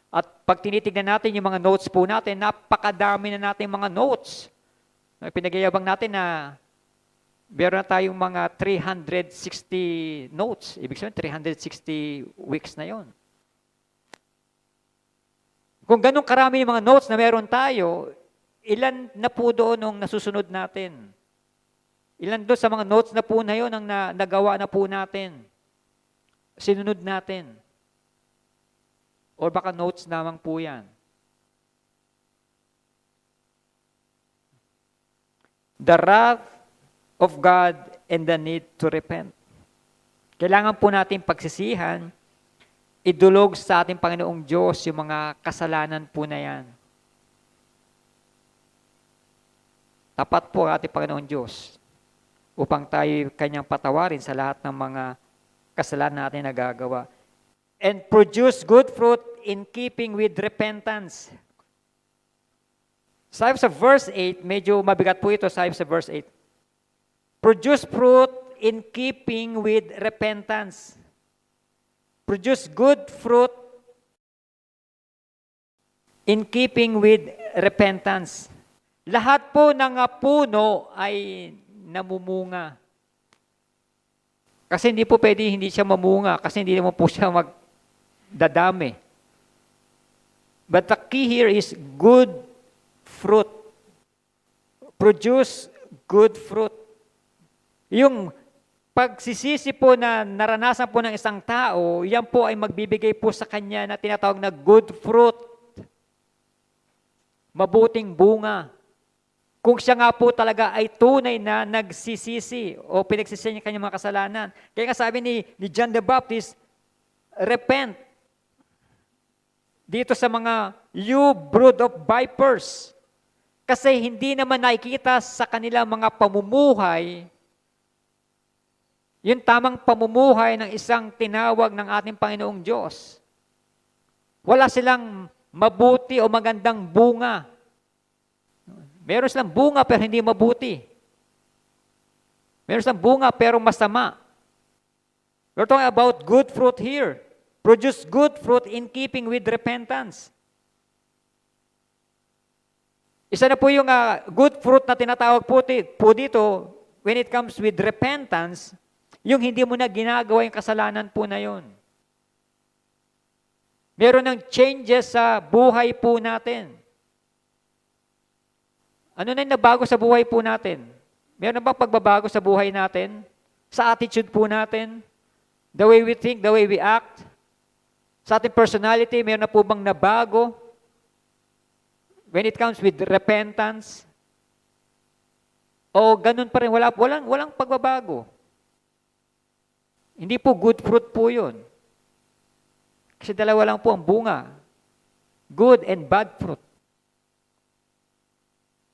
At pag tinitignan natin yung mga notes po natin, napakadami na natin mga notes. Pinagyayabang natin na meron na tayong mga 360 notes. Ibig sabihin, 360 weeks na yon. Kung ganun karami yung mga notes na meron tayo, ilan na po doon ang nasusunod natin? Ilan doon sa mga notes na po na yun ang nagawa na po natin? Sinunod natin? Or baka notes namang po yan? The wrath of God and the need to repent. Kailangan po natin pagsisihan, idulog sa ating Panginoong Diyos yung mga kasalanan po na yan. Tapat po ang ating Panginoong Diyos upang tayo kanyang patawarin sa lahat ng mga kasalanan natin nagagawa. And produce good fruit in keeping with repentance. Sabi sa verse 8, medyo mabigat po ito, sabi sa verse 8. Produce fruit in keeping with repentance. Produce good fruit in keeping with repentance. Lahat po ng puno ay namumunga. Kasi hindi po pwede hindi siya mamunga kasi hindi naman po siya magdadami. But the key here is good fruit. Produce good fruit. Yung pagsisisi po na naranasan po ng isang tao, yan po ay magbibigay po sa kanya na tinatawag na good fruit. Mabuting bunga. Kung siya nga po talaga ay tunay na nagsisisi o pinagsisihan niya kanyang mga kasalanan. Kaya nga sabi ni John the Baptist, repent. Dito sa mga, you brood of vipers. Kasi hindi naman nakikita sa kanila mga pamumuhay yung tamang pamumuhay ng isang tinawag ng ating Panginoong Diyos. Wala silang mabuti o magandang bunga. Meron silang bunga pero hindi mabuti. Meron silang bunga pero masama. We're talking about good fruit here. Produce good fruit in keeping with repentance. Isa na po yung good fruit na tinatawag po dito when it comes with repentance, yung hindi mo na ginagawa yung kasalanan po na yun. Meron ng changes sa buhay po natin. Ano na yung nabago sa buhay po natin? Meron na ba pagbabago sa buhay natin? Sa attitude po natin? The way we think, the way we act? Sa ating personality, meron na po bang nabago? When it comes with repentance? O ganun pa rin, walang pagbabago. Hindi po good fruit po yun. Kasi dalawa lang po ang bunga. Good and bad fruit.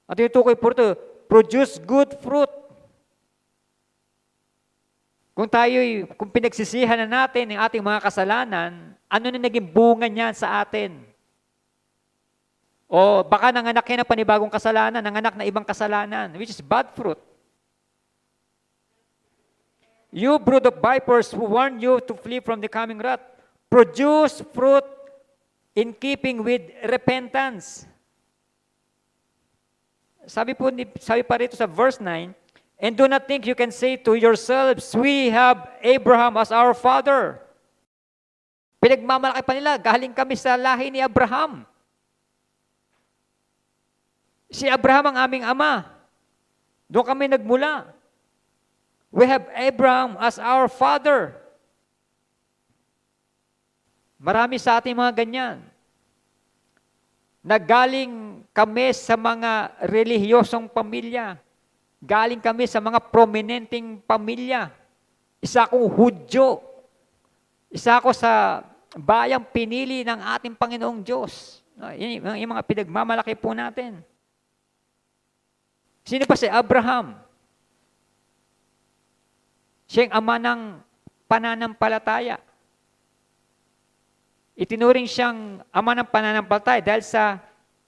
At yung tukoy po ito, produce good fruit. Kung pinagsisihan na natin ang ating mga kasalanan, ano na naging bunga niyan sa atin? O baka nanganak yan ng panibagong kasalanan, nanganak na ibang kasalanan, which is bad fruit. You brood of vipers who warn you to flee from the coming wrath, produce fruit in keeping with repentance. Sabi pa rito sa verse 9, and do not think you can say to yourselves, we have Abraham as our father. Pinagmamalaki pa nila, galing kami sa lahi ni Abraham. Si Abraham ang aming ama. Doon kami nagmula. We have Abraham as our father. Marami sa ating mga ganyan. Nagaling kami sa mga relihiyosong pamilya. Galing kami sa mga prominenteng pamilya. Isa akong Hudyo. Isa ako sa bayang pinili ng ating Panginoong Diyos. Yung mga pinagmamalaki po natin. Sino pa si Abraham? Siya ang ama ng pananampalataya. Itinuring siyang ama ng pananampalataya dahil sa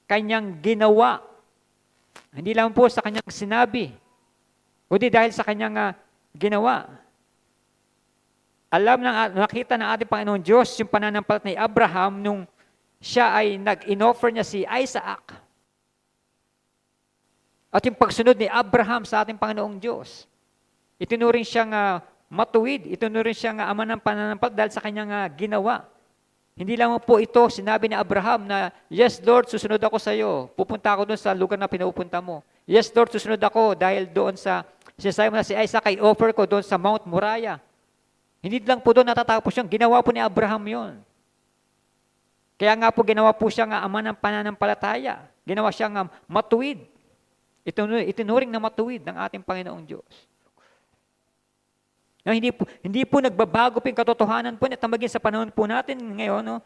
kanyang ginawa. Hindi lang po sa kanyang sinabi, kundi dahil sa kanyang ginawa. Nakita ng ating Panginoon Diyos yung pananampalataya ni Abraham nung siya ay nag-inoffer niya si Isaac. At yung pagsunod ni Abraham sa ating Panginoong Diyos. Itinuring siyang matuwid, itinuring siyang ama ng pananampalataya dahil sa kanyang ginawa. Hindi lamang po ito sinabi ni Abraham na, yes Lord, susunod ako sa iyo. Pupunta ako doon sa lugar na pinupunta mo. Yes Lord, susunod ako dahil doon sa sinasabi mo na si Isaac ay offer ko doon sa Mount Moriah. Hindi lang po doon natatapos yung ginawa po ni Abraham yon. Kaya nga po ginawa po siya nga ama ng pananampalataya. Ginawa siya nga matuwid. Itinuring na matuwid ng ating Panginoong Diyos. No, hindi po nagbabago po yung katotohanan po na maging sa panahon po natin ngayon. No?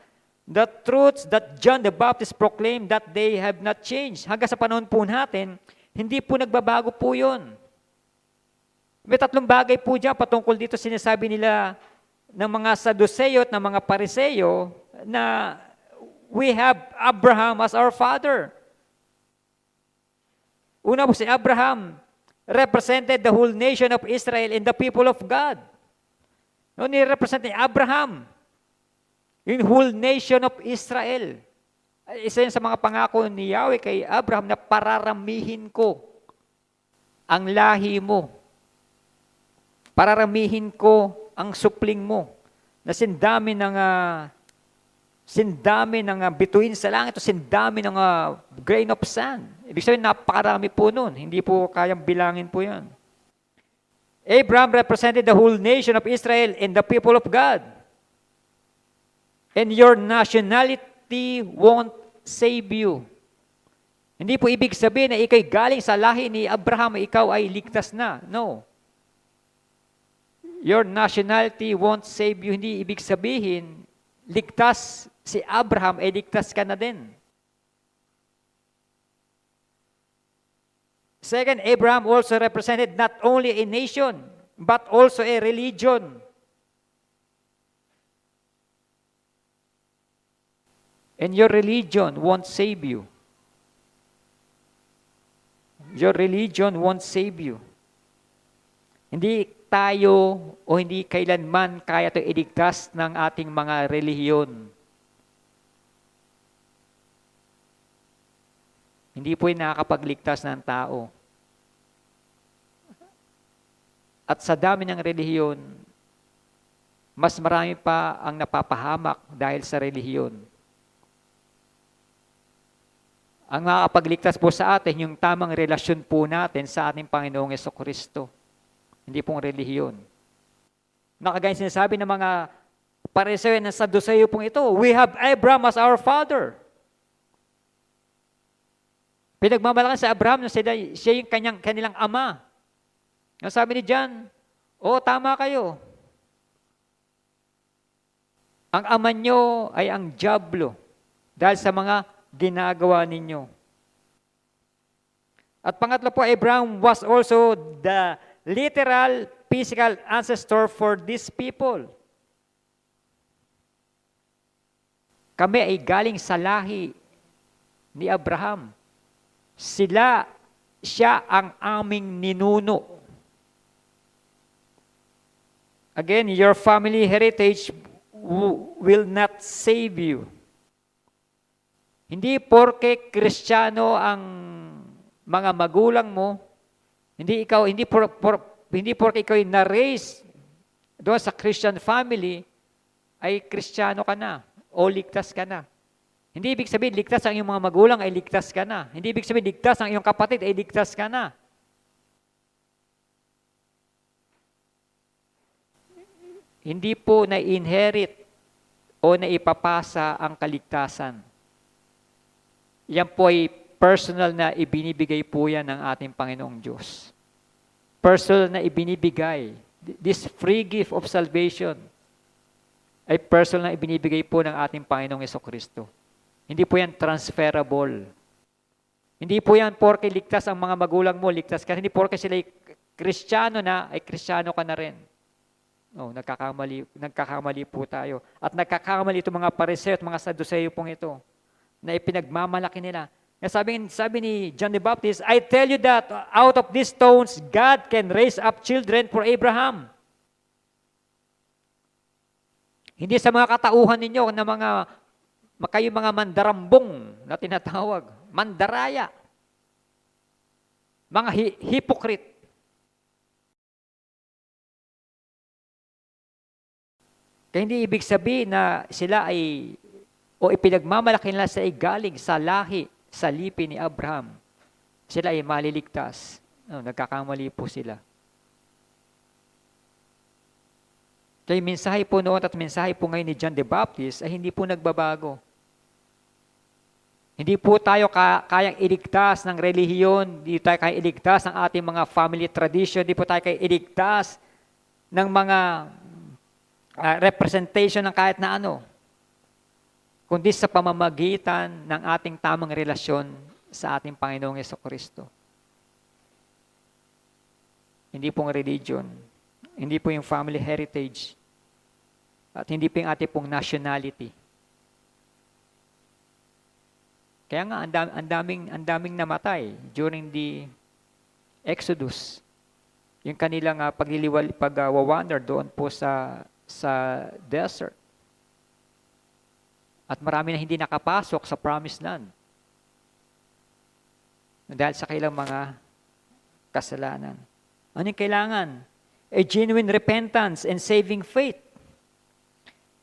The truths that John the Baptist proclaimed that they have not changed. Hanggang sa panahon po natin, hindi po nagbabago po yun. May tatlong bagay po dyan patungkol dito sinasabi nila ng mga Saduceo at ng mga Pariseo na we have Abraham as our father. Una po si Abraham represented the whole nation of Israel and the people of God. No, ni-represent ni Abraham yung whole nation of Israel. Isa yun sa mga pangako ni Yahweh kay Abraham na pararamihin ko ang lahi mo. Pararamihin ko ang supling mo na sindami ng bituin sa langit o sindami ng grain of sand. Ibig sabihin, napakarami po nun. Hindi po kayang bilangin po yan. Abraham represented the whole nation of Israel and the people of God. And your nationality won't save you. Hindi po ibig sabihin na ikay galing sa lahi ni Abraham, ikaw ay ligtas na. No. Your nationality won't save you. Hindi ibig sabihin, ligtas si Abraham, ligtas ka na din. Second, Abraham also represented not only a nation, but also a religion. And your religion won't save you. Your religion won't save you. Hindi tayo o hindi kailanman kaya ito iligtas ng ating mga relihiyon. Hindi po yung nakakapagligtas ng tao. At sa dami ng relihiyon, mas marami pa ang napapahamak dahil sa relihiyon. Ang nakakapagligtas po sa atin, yung tamang relasyon po natin sa ating Panginoong Jesucristo. Hindi pong relihiyon. Nakagaya sinasabi ng mga Pariseo na Saduceo pong ito, we have Abraham as our father. Pinagmamalakan sa Abraham na siya yung kanilang ama. Ang sabi ni John, tama kayo. Ang ama nyo ay ang dyablo dahil sa mga ginagawa ninyo. At pangatlo po, Abraham was also the literal physical ancestor for these people. Kami ay galing sa lahi ni Abraham. Siya ang aming ninuno. Again, your family heritage will not save you. Hindi porke Kristiyano ang mga magulang mo, hindi porke ikaw ay na-raise doon sa Christian family, ay Kristiyano ka na o ligtas ka na. Hindi ibig sabihin, ligtas ang iyong mga magulang ay ligtas ka na. Hindi ibig sabihin, ligtas ang iyong kapatid ay ligtas ka na. Hindi po na-inherit o naipapasa ang kaligtasan. Yan po ay personal na ibinibigay po yan ng ating Panginoong Diyos. Personal na ibinibigay. This free gift of salvation ay personal na ibinibigay po ng ating Panginoong Jesucristo. Hindi po yan transferable. Hindi po yan porke ligtas ang mga magulang mo, ligtas ka. Hindi porke sila Kristiyano na, ay Kristiyano ka na rin. Oh, nagkakamali po tayo. At nagkakamali itong mga Pariseo at mga Saduceo pong ito na ipinagmamalaki nila. Kaya sabi ni John the Baptist, I tell you that out of these stones, God can raise up children for Abraham. Hindi sa mga katauhan ninyo na kayo mga mandarambong na tinatawag, mandaraya, mga hypocrite. Kaya hindi ibig sabihin na sila o ipinagmamalaki nila sa galing sa lahi, sa lipi ni Abraham. Sila ay maliligtas. No, nagkakamali po sila. Kaya mensahe po noon at mensahe po ngayon ni John the Baptist ay hindi po nagbabago. Hindi po tayo kayang iligtas ng relihiyon, hindi tayo kayang iligtas ng ating mga family tradition, hindi po tayo kayang iligtas ng mga representation ng kahit na ano, kundi sa pamamagitan ng ating tamang relasyon sa ating Panginoong Jesucristo. Hindi pong religion, hindi po yung family heritage, at hindi po yung ating pong nationality. Kaya nga, ang daming namatay during the Exodus. Yung kanilang pag-wander doon po sa desert. At marami na hindi nakapasok sa promised land. Dahil sa kailang mga kasalanan. Ano yung kailangan? A genuine repentance and saving faith.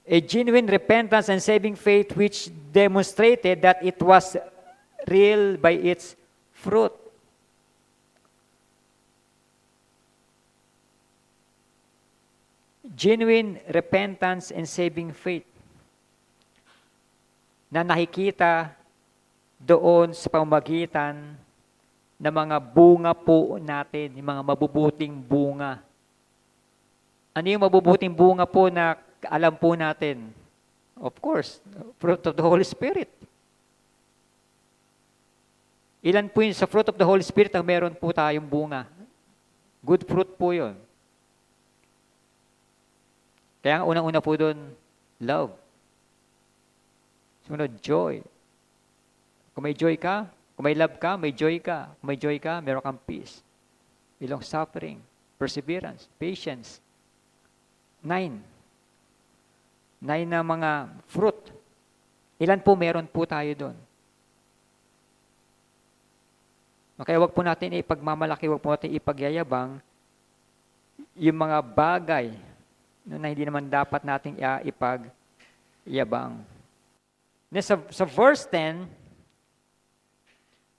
A genuine repentance and saving faith which demonstrated that it was real by its fruit. Genuine repentance and saving faith na nakikita doon sa pamamagitan ng mga bunga po natin, yung mga mabubuting bunga. Ano yung mabubuting bunga po na alam po natin? Of course, fruit of the Holy Spirit. Ilan po yun sa fruit of the Holy Spirit ang meron po tayong bunga? Good fruit po yun. Kaya ang unang-una po doon, love. Sunod, joy. Kung may joy ka, kung may love ka, may joy ka. Kung may joy ka, meron kang peace. Long suffering, perseverance, patience. 9 na mga fruit. Ilan po meron po tayo doon? Okay, wag po natin ipagmamalaki, wag po natin ipagyayabang yung mga bagay na hindi naman dapat nating ipagyabang. Sa verse 10,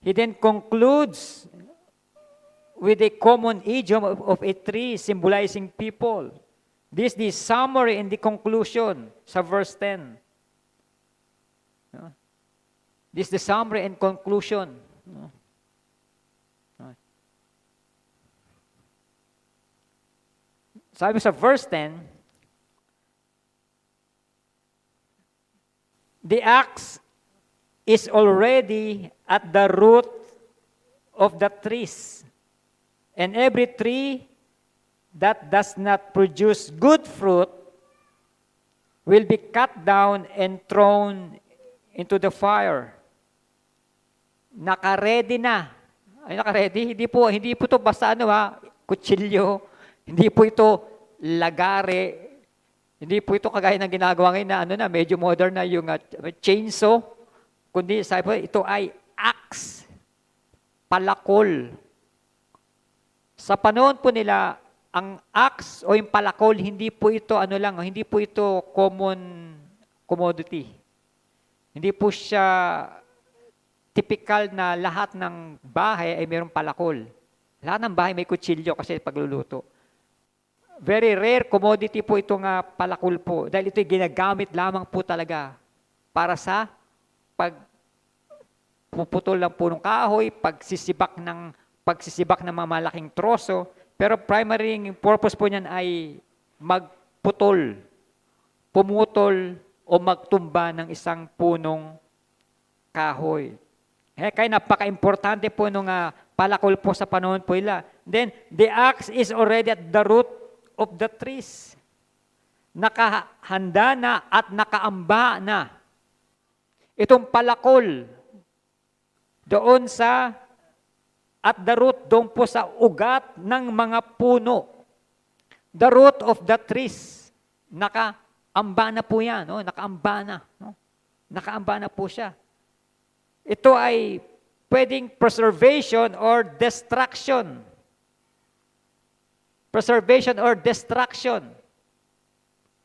he then concludes with a common idiom of a tree symbolizing people. This is the summary and the conclusion sa verse 10. This is the summary and conclusion. Sabi sa verse 10, the axe is already at the root of the trees. And every tree that does not produce good fruit will be cut down and thrown into the fire. Naka-ready na. Ay, naka-ready? Hindi po ito basta kutsilyo. Hindi po ito lagare. Hindi po ito kagaya ng ginagawa ngayon na medyo modern na yung chainsaw. Kundi sabi po, ito ay axe. Palakol. Sa panahon po nila, ang axe o yung palakol, hindi po ito hindi po ito common commodity. Hindi po siya typical na lahat ng bahay ay mayroong palakol. Lahat ng bahay may kutsilyo kasi pagluluto. Very rare commodity po itong palakol po. Dahil ito ginagamit lamang po talaga para sa pagpuputol ng punong kahoy, pagsisibak ng mga malaking troso. Pero primary purpose po niyan ay magputol, pumutol o magtumba ng isang punong kahoy. Kaya napaka-importante po nung palakol po sa panahon po nila. Then, the axe is already at the root of the trees. nakahanda na at nakaamba na. Itong palakol doon sa at the root doon po sa ugat ng mga puno. The root of the trees. Nakaamba na po yan. No? Nakaamba na. No? Nakaamba na po siya. Ito ay pwedeng preservation or destruction. Preservation or destruction.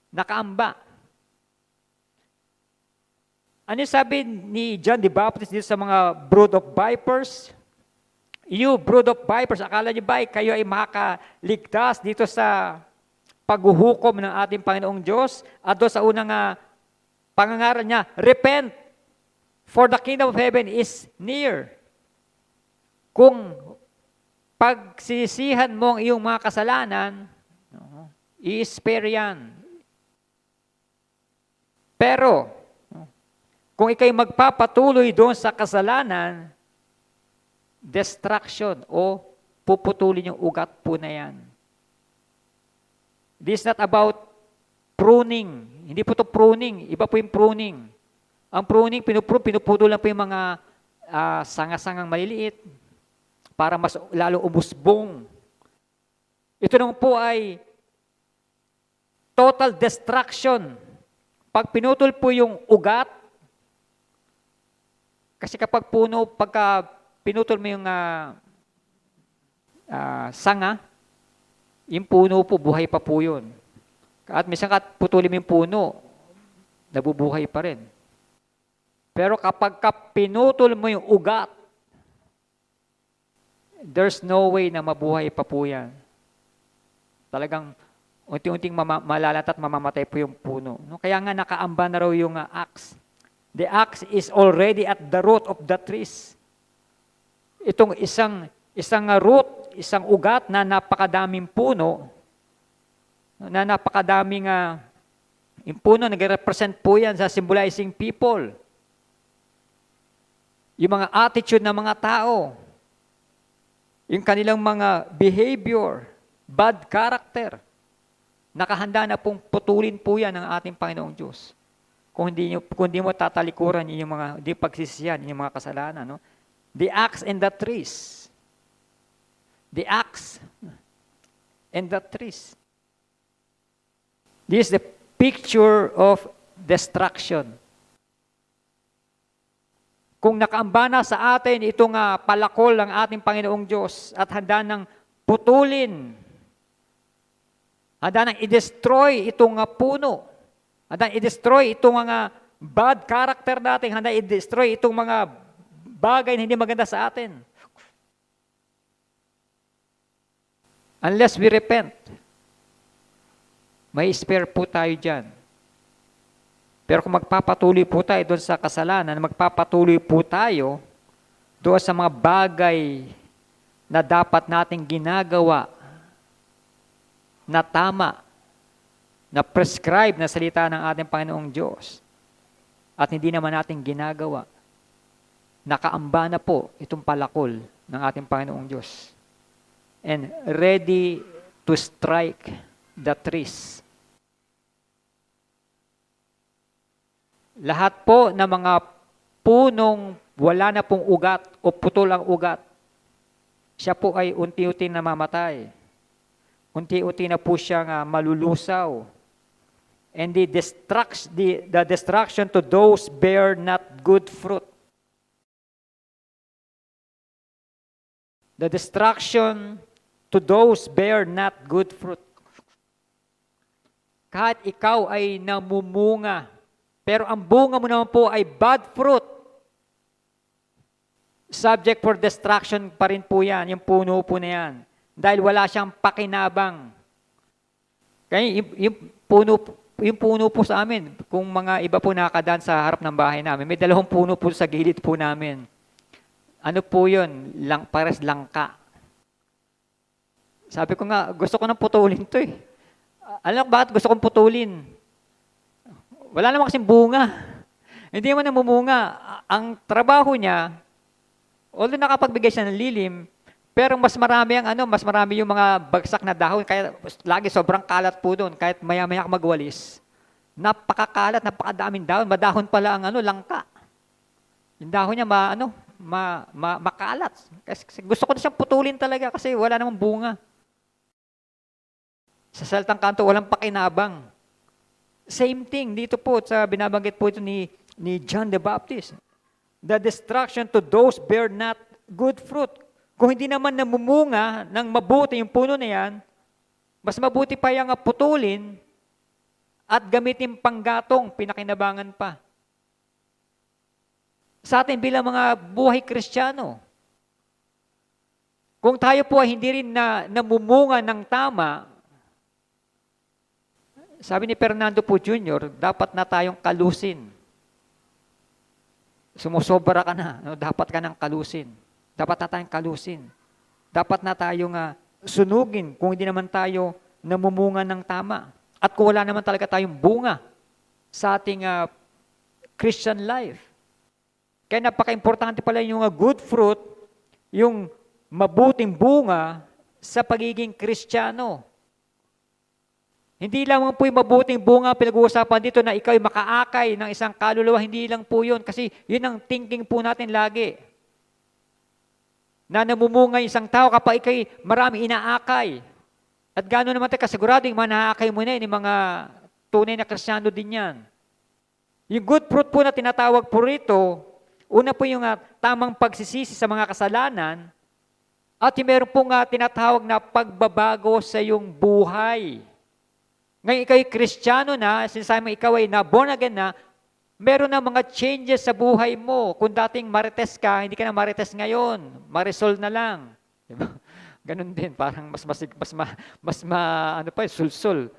Nakaamba. Ano sabi ni John the Baptist dito sa mga brood of vipers? You, brood of vipers, akala niyo ba kayo ay makakaligtas dito sa paghuhukom ng ating Panginoong Diyos? At doon sa unang pangangaral niya, repent, for the kingdom of heaven is near. Kung pagsisihan mo ang iyong mga kasalanan, i-spare yan. Pero, kung ikay magpapatuloy doon sa kasalanan, destruction o puputulin yung ugat po na yan. This is not about pruning. Hindi po ito pruning. Iba po yung pruning. Ang pruning, pinuputol lang po yung mga sanga-sangang maliliit para mas lalo umusbong. Ito naman po ay total destruction. Pag pinutol po yung ugat, kasi kapag pagka pinutol mo yung sanga, yung puno po, buhay pa po yun. At minsan putulin mo yung puno, nabubuhay pa rin. Pero kapag pinutol mo yung ugat, there's no way na mabuhay pa po yan. Talagang unti-unting malalat at mamamatay po yung puno. No? Kaya nga nakaamba na raw yung axe. The axe is already at the root of the trees. Itong isang root, isang ugat na napakadaming puno, na napakadaming yung puno, nag-represent po yan sa symbolizing people. Yung mga attitude ng mga tao, yung kanilang mga behavior, bad character, nakahanda na pong putulin po yan ng ating Panginoong Diyos. Kung hindi mo tatalikuran yung mga, hindi pagsisiyan, yung mga kasalanan, no? The axe and the trees. The axe and the trees. This is the picture of destruction. Kung nakaamba na sa atin itong palakol ng ating Panginoong Diyos at handa ng putulin, handa ng i-destroy itong puno, handa i-destroy itong mga bad character natin, handa i-destroy itong mga bagay na hindi maganda sa atin. Unless we repent, may spare po tayo dyan. Pero kung magpapatuloy po tayo doon sa kasalanan, magpapatuloy po tayo doon sa mga bagay na dapat nating ginagawa na tama, na prescribe na salita ng ating Panginoong Diyos at hindi naman natin ginagawa, nakaamba na po itong palakol ng ating Panginoong Diyos and ready to strike the trees. Lahat po ng mga punong wala na pong ugat o putol ang ugat, siya po ay unti-unti namamatay. Unti-unti na po siyang malulusaw. And the destruction to those bear not good fruit. The destruction to those bear not good fruit. Kahit ikaw ay namumunga, pero ang bunga mo naman po ay bad fruit, subject for destruction pa rin po yan, yung puno po na yan. Dahil wala siyang pakinabang. Kaya yung puno po sa amin, kung mga iba po nakakadaan sa harap ng bahay namin, may 2 puno po sa gilid po namin. Ano po yun? Pares langka. Sabi ko nga, gusto ko nang putulin to eh. Alam mo bakit gusto kong putulin? Wala naman kasing bunga. Hindi naman namumunga. Ang trabaho niya, although nakapagbigay siya ng lilim, Pero mas marami yung mga bagsak na dahon, kaya lagi sobrang kalat po doon, kahit maya-maya ka magwalis. Napakakalat, napakadaming dahon, madahon pala ang langka. Yung dahon niya makalat. Kasi gusto ko na siyang putulin talaga kasi wala namang bunga. Sa salitang kanto, walang pakinabang. Same thing dito po sa binabanggit po ito ni John the Baptist. The destruction to those bear not good fruit. Kung hindi naman namumunga ng mabuti yung puno na yan, mas mabuti pa yung putulin at gamitin panggatong, pinakinabangan pa. Sa atin bilang mga buhay Kristiyano, kung tayo po ay hindi rin namumunga ng tama, sabi ni Fernando po Jr., dapat na tayong kalusin. Sumusobra ka na, dapat ka nang kalusin. Dapat na tayong kalusin. Dapat na tayong sunugin kung hindi naman tayo namumunga ng tama. At kung wala naman talaga tayong bunga sa ating Christian life. Kaya napaka-importante pala yung good fruit, yung mabuting bunga sa pagiging Kristiyano. Hindi lang po yung mabuting bunga pinag-uusapan dito na ikaw ay makaakay ng isang kaluluwa. Hindi lang po yun. Kasi yun ang thinking po natin lagi. Na namumunga yung isang tao kapag ikay marami inaakay. At gano'n naman tayo kasiguradong manaakay mo na yun, yung mga tunay na Kristiyano din yan. Yung good fruit po na tinatawag po rito, una po yung tamang pagsisisi sa mga kasalanan, at yung meron pong tinatawag na pagbabago sa iyong buhay. Ngayon ikaw ay Kristiyano na, sinasabi mo ikaw ay born again na, meron na mga changes sa buhay mo. Kung dating marites ka, hindi ka na marites ngayon. Marisol na lang. Diba? Ganun din, parang sulsul.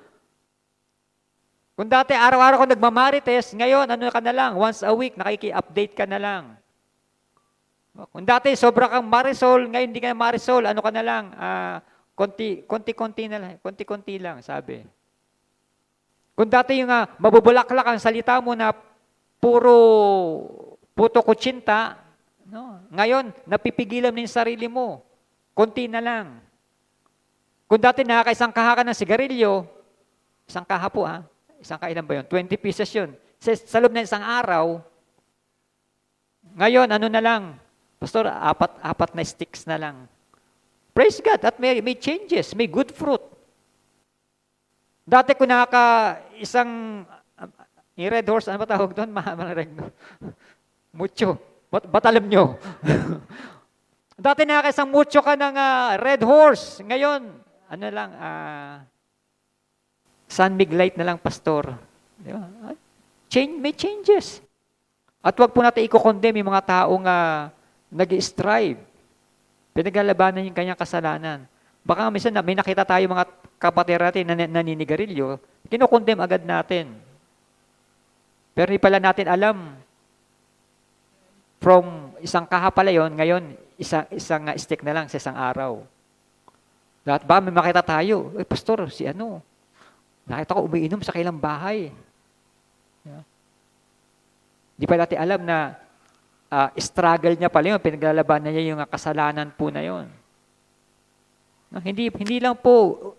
Kung dati araw-araw ko nagmamarites, ngayon ano ka na lang, once a week, nakiki-update ka na lang. Kung dati sobra kang marisol, ngayon hindi ka na marisol, ano ka na lang, konti-konti na lang, konti-konti lang, sabi. Kung dati yung mabubulaklak ang salita mo na puro puto kutsinta, no? Ngayon, napipigilan mo yung sarili mo. Konti na lang. Kung dati nakakaisang kaha ka ng sigarilyo, isang kaha po isang kailan ba yun? 20 pieces yun. Sa loob ng isang araw, ngayon, ano na lang? Pastor, apat na sticks na lang. Praise God, at may changes, may good fruit. Dati kung isang red horse, ano ba tawag doon? Mucho. Ba't alam nyo? Dati isang mucho ka ng red horse. Ngayon, ano lang, San Miglite na lang, pastor. Di ba? May changes. At wag po natin i-condemn yung mga taong nag-strive. Pinaglalabanan yung kanyang kasalanan. Baka minsan may nakita tayo mga kapatid natin na naninigarilyo, kinokondemn agad natin. Pero hindi pala natin alam, from isang kaha pala yun, ngayon, isang stick na lang sa isang araw. Dapat ba may makita tayo, pastor, nakita ko umiinom sa kailang bahay. Yeah. Di pa natin alam na struggle niya pala yun, pinaglalabanan niya yung kasalanan po na yun. No, hindi lang po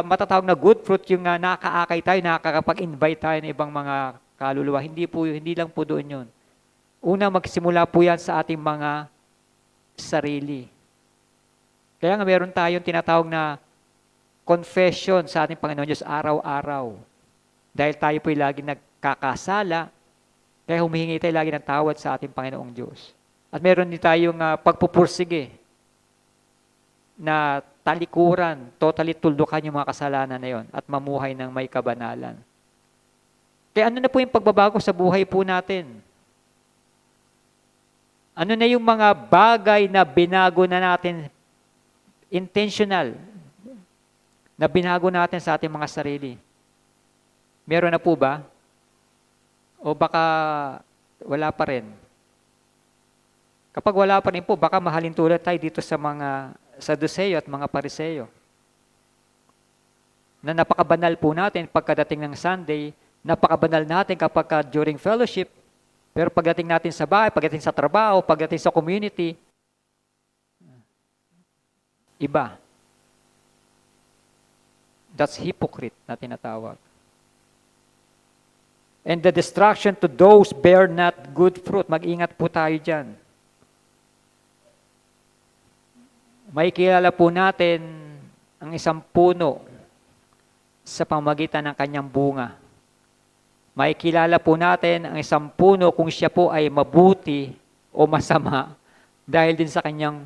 matatawag na good fruit yung nakakaakay tayo, nakakapag-invite tayo ng ibang mga kaluluwa. Hindi lang po doon yun. Una, magsimula po yan sa ating mga sarili. Kaya nga meron tayong tinatawag na confession sa ating Panginoon Diyos araw-araw. Dahil tayo po'y lagi nagkakasala, kaya humihingi tayo lagi ng tawad sa ating Panginoong Diyos. At meron din tayong pagpupursige na talikuran, totally tuldukan yung mga kasalanan na yon at mamuhay ng may kabanalan. Kaya ano na po yung pagbabago sa buhay po natin? Ano na yung mga bagay na binago na natin, intentional, na binago natin sa ating mga sarili? Meron na po ba? O baka wala pa rin? Kapag wala pa rin po, baka mahalin tulad tayo dito sa mga Saduceo at mga Pariseo. Na napakabanal po natin pagkadating ng Sunday, napakabanal natin kapag during fellowship, pero pagdating natin sa bahay, pagdating sa trabaho, pagdating sa community, iba. That's hypocrite na tinatawag. And the destruction to those bear not good fruit. Mag-ingat po tayo dyan. May kilala po natin ang isang puno sa pamagitan ng kanyang bunga. May kilala po natin ang isang puno kung siya po ay mabuti o masama dahil din sa kanyang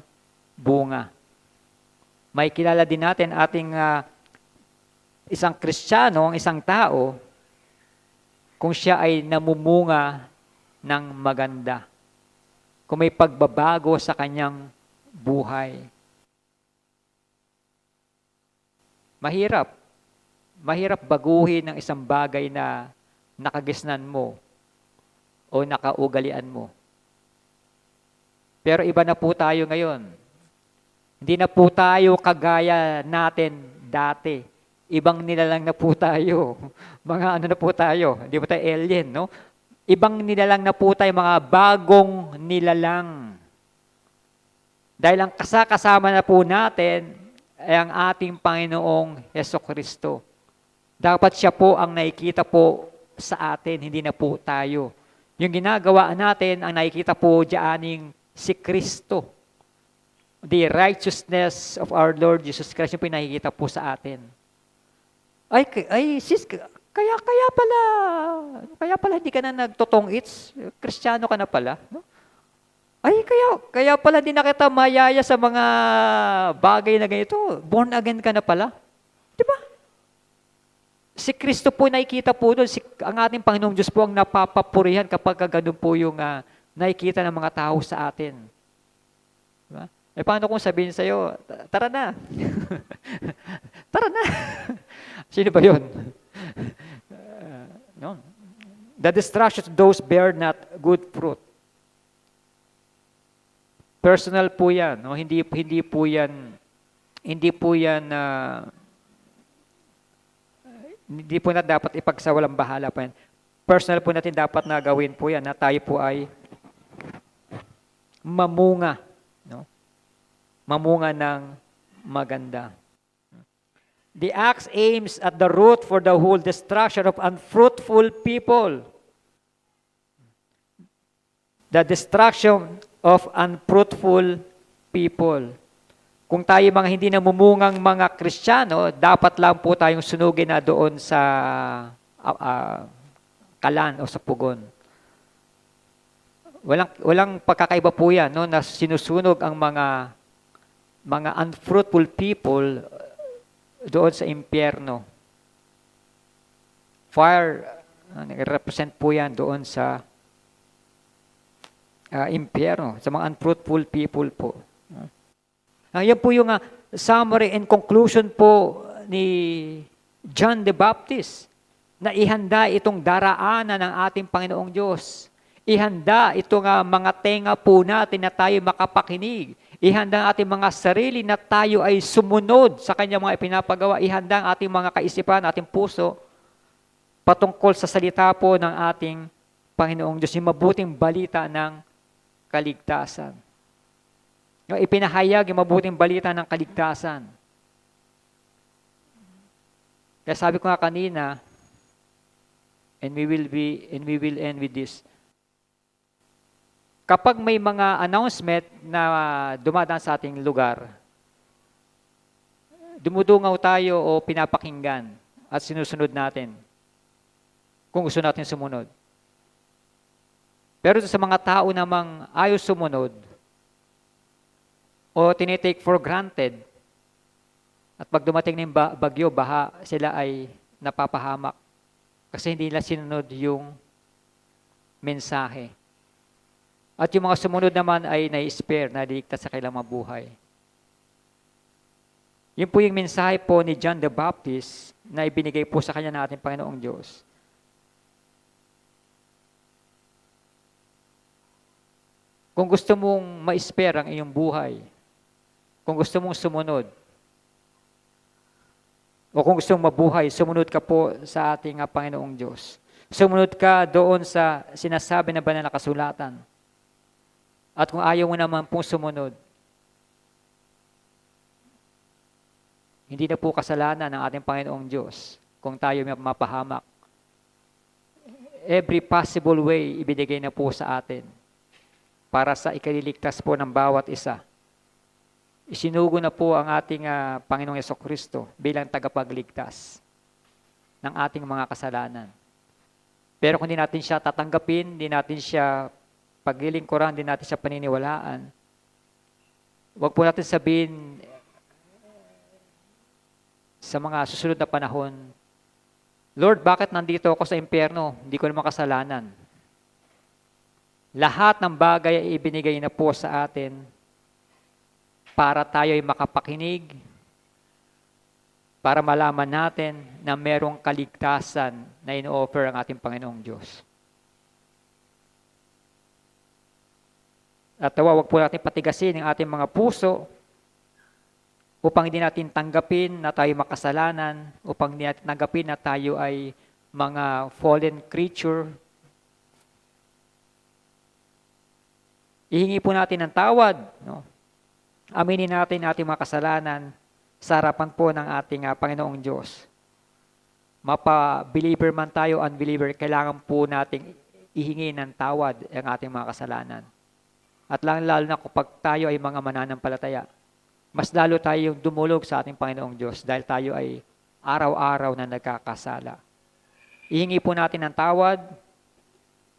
bunga. May kilala din natin ating isang Kristiyano, ang isang tao, kung siya ay namumunga ng maganda. Kung may pagbabago sa kanyang buhay. Mahirap. Mahirap baguhin ng isang bagay na nakagisnan mo o nakaugalian mo. Pero iba na po tayo ngayon. Hindi na po tayo kagaya natin dati. Ibang nilalang na po tayo. Mga ano na po tayo. Hindi po tayo alien, no? Ibang nilalang na po tayo, mga bagong nilalang. Dahil ang kasama na po natin ay ang ating Panginoong Hesukristo. Dapat siya po ang nakikita po sa atin, hindi na po tayo. Yung ginagawa natin, ang nakikita po diyaning si Kristo. The righteousness of our Lord Jesus Christ, yung pinakikita po sa atin. Sis, kaya pala hindi ka na nagtotong-its, Kristiyano ka na pala. No? Kaya pala di na kita mayaya sa mga bagay na ganito. Born again ka na pala. Di ba? Si Kristo po nakikita po doon. Ang ating Panginoong Diyos po ang napapapurihan kapag ganun po yung nakikita ng mga tao sa atin. Diba? Paano kung sabihin sa'yo, tara na. Tara na. Sino ba yun? No. The destruction of those bear not good fruit. Personal po yan, no? Hindi po yan hindi po na dapat ipagsawalang bahala pa yan. Personal po natin dapat na gawin po yan na tayo po ay mamunga, no? Mamunga ng maganda. The axe aims at the root for the whole destruction of unfruitful people. The destruction of unfruitful people. Kung tayo mga hindi namumungang mga Kristiyano, dapat lang po tayong sunugin na doon sa kalan o sa pugon. Walang pagkakaiba po yan, no, na sinusunog ang mga unfruitful people doon sa impyerno. Fire, represent po yan doon sa impyerno, sa mga unfruitful people po. Yan po yung summary and conclusion po ni John the Baptist na ihanda itong daraanan ng ating Panginoong Diyos. Ihanda itong mga tenga po natin na tayo makapakinig. Ihanda ang ating mga sarili na tayo ay sumunod sa kanyang mga ipinapagawa. Ihanda ang ating mga kaisipan, ating puso patungkol sa salita po ng ating Panginoong Diyos, yung mabuting balita ng kaligtasan. Yung ipinahayag yung mabuting balita ng kaligtasan. Kaya sabi ko nga kanina, and we will end with this. Kapag may mga announcement na dumadaan sa ating lugar, dumudungaw tayo o pinapakinggan at sinusunod natin kung gusto natin sumunod. Pero sa mga tao namang ayaw sumunod o tinitake for granted at pag dumating ng bagyo, baha, sila ay napapahamak kasi hindi nila sinunod yung mensahe. At yung mga sumunod naman ay na-spare, naligtas sa kailang mabuhay. Yun po yung mensahe po ni John the Baptist na ibinigay po sa kanya ng ating Panginoong Diyos. Kung gusto mong ma-spare ang iyong buhay, kung gusto mong sumunod, o kung gusto mong mabuhay, sumunod ka po sa ating Panginoong Diyos. Sumunod ka doon sa sinasabi na banal na kasulatan. At kung ayaw mo naman pong sumunod, Hindi na po kasalanan ng ating Panginoong Diyos kung tayo may mapahamak. Every possible way ibinigay na po sa atin para sa ikaliligtas po ng bawat isa. Isinugo na po ang ating Panginoong Jesucristo bilang tagapagligtas ng ating mga kasalanan. Pero kung di natin siya tatanggapin, di natin siya paglilingkuran, di natin siya paniniwalaan, huwag po natin sabihin sa mga susunod na panahon, Lord, bakit nandito ako sa impyerno? Hindi ko naman kasalanan. Lahat ng bagay ay ibinigay na po sa atin para tayo ay makapakinig, para malaman natin na merong kaligtasan na ino-offer ang ating Panginoong Diyos. At huwag po natin patigasin ang ating mga puso upang hindi natin tanggapin na tayo makasalanan, upang hindi natin tanggapin na tayo ay mga fallen creature. Ihingi po natin ng tawad. No? Aminin natin ating mga kasalanan sa harapan po ng ating Panginoong Diyos. Mapa-believer man tayo, unbeliever, kailangan po nating ihingi ng tawad ang ating mga kasalanan. At lalo na kapag tayo ay mga mananampalataya, mas lalo tayong dumulog sa ating Panginoong Diyos dahil tayo ay araw-araw na nagkakasala. Ihingi po natin ng tawad,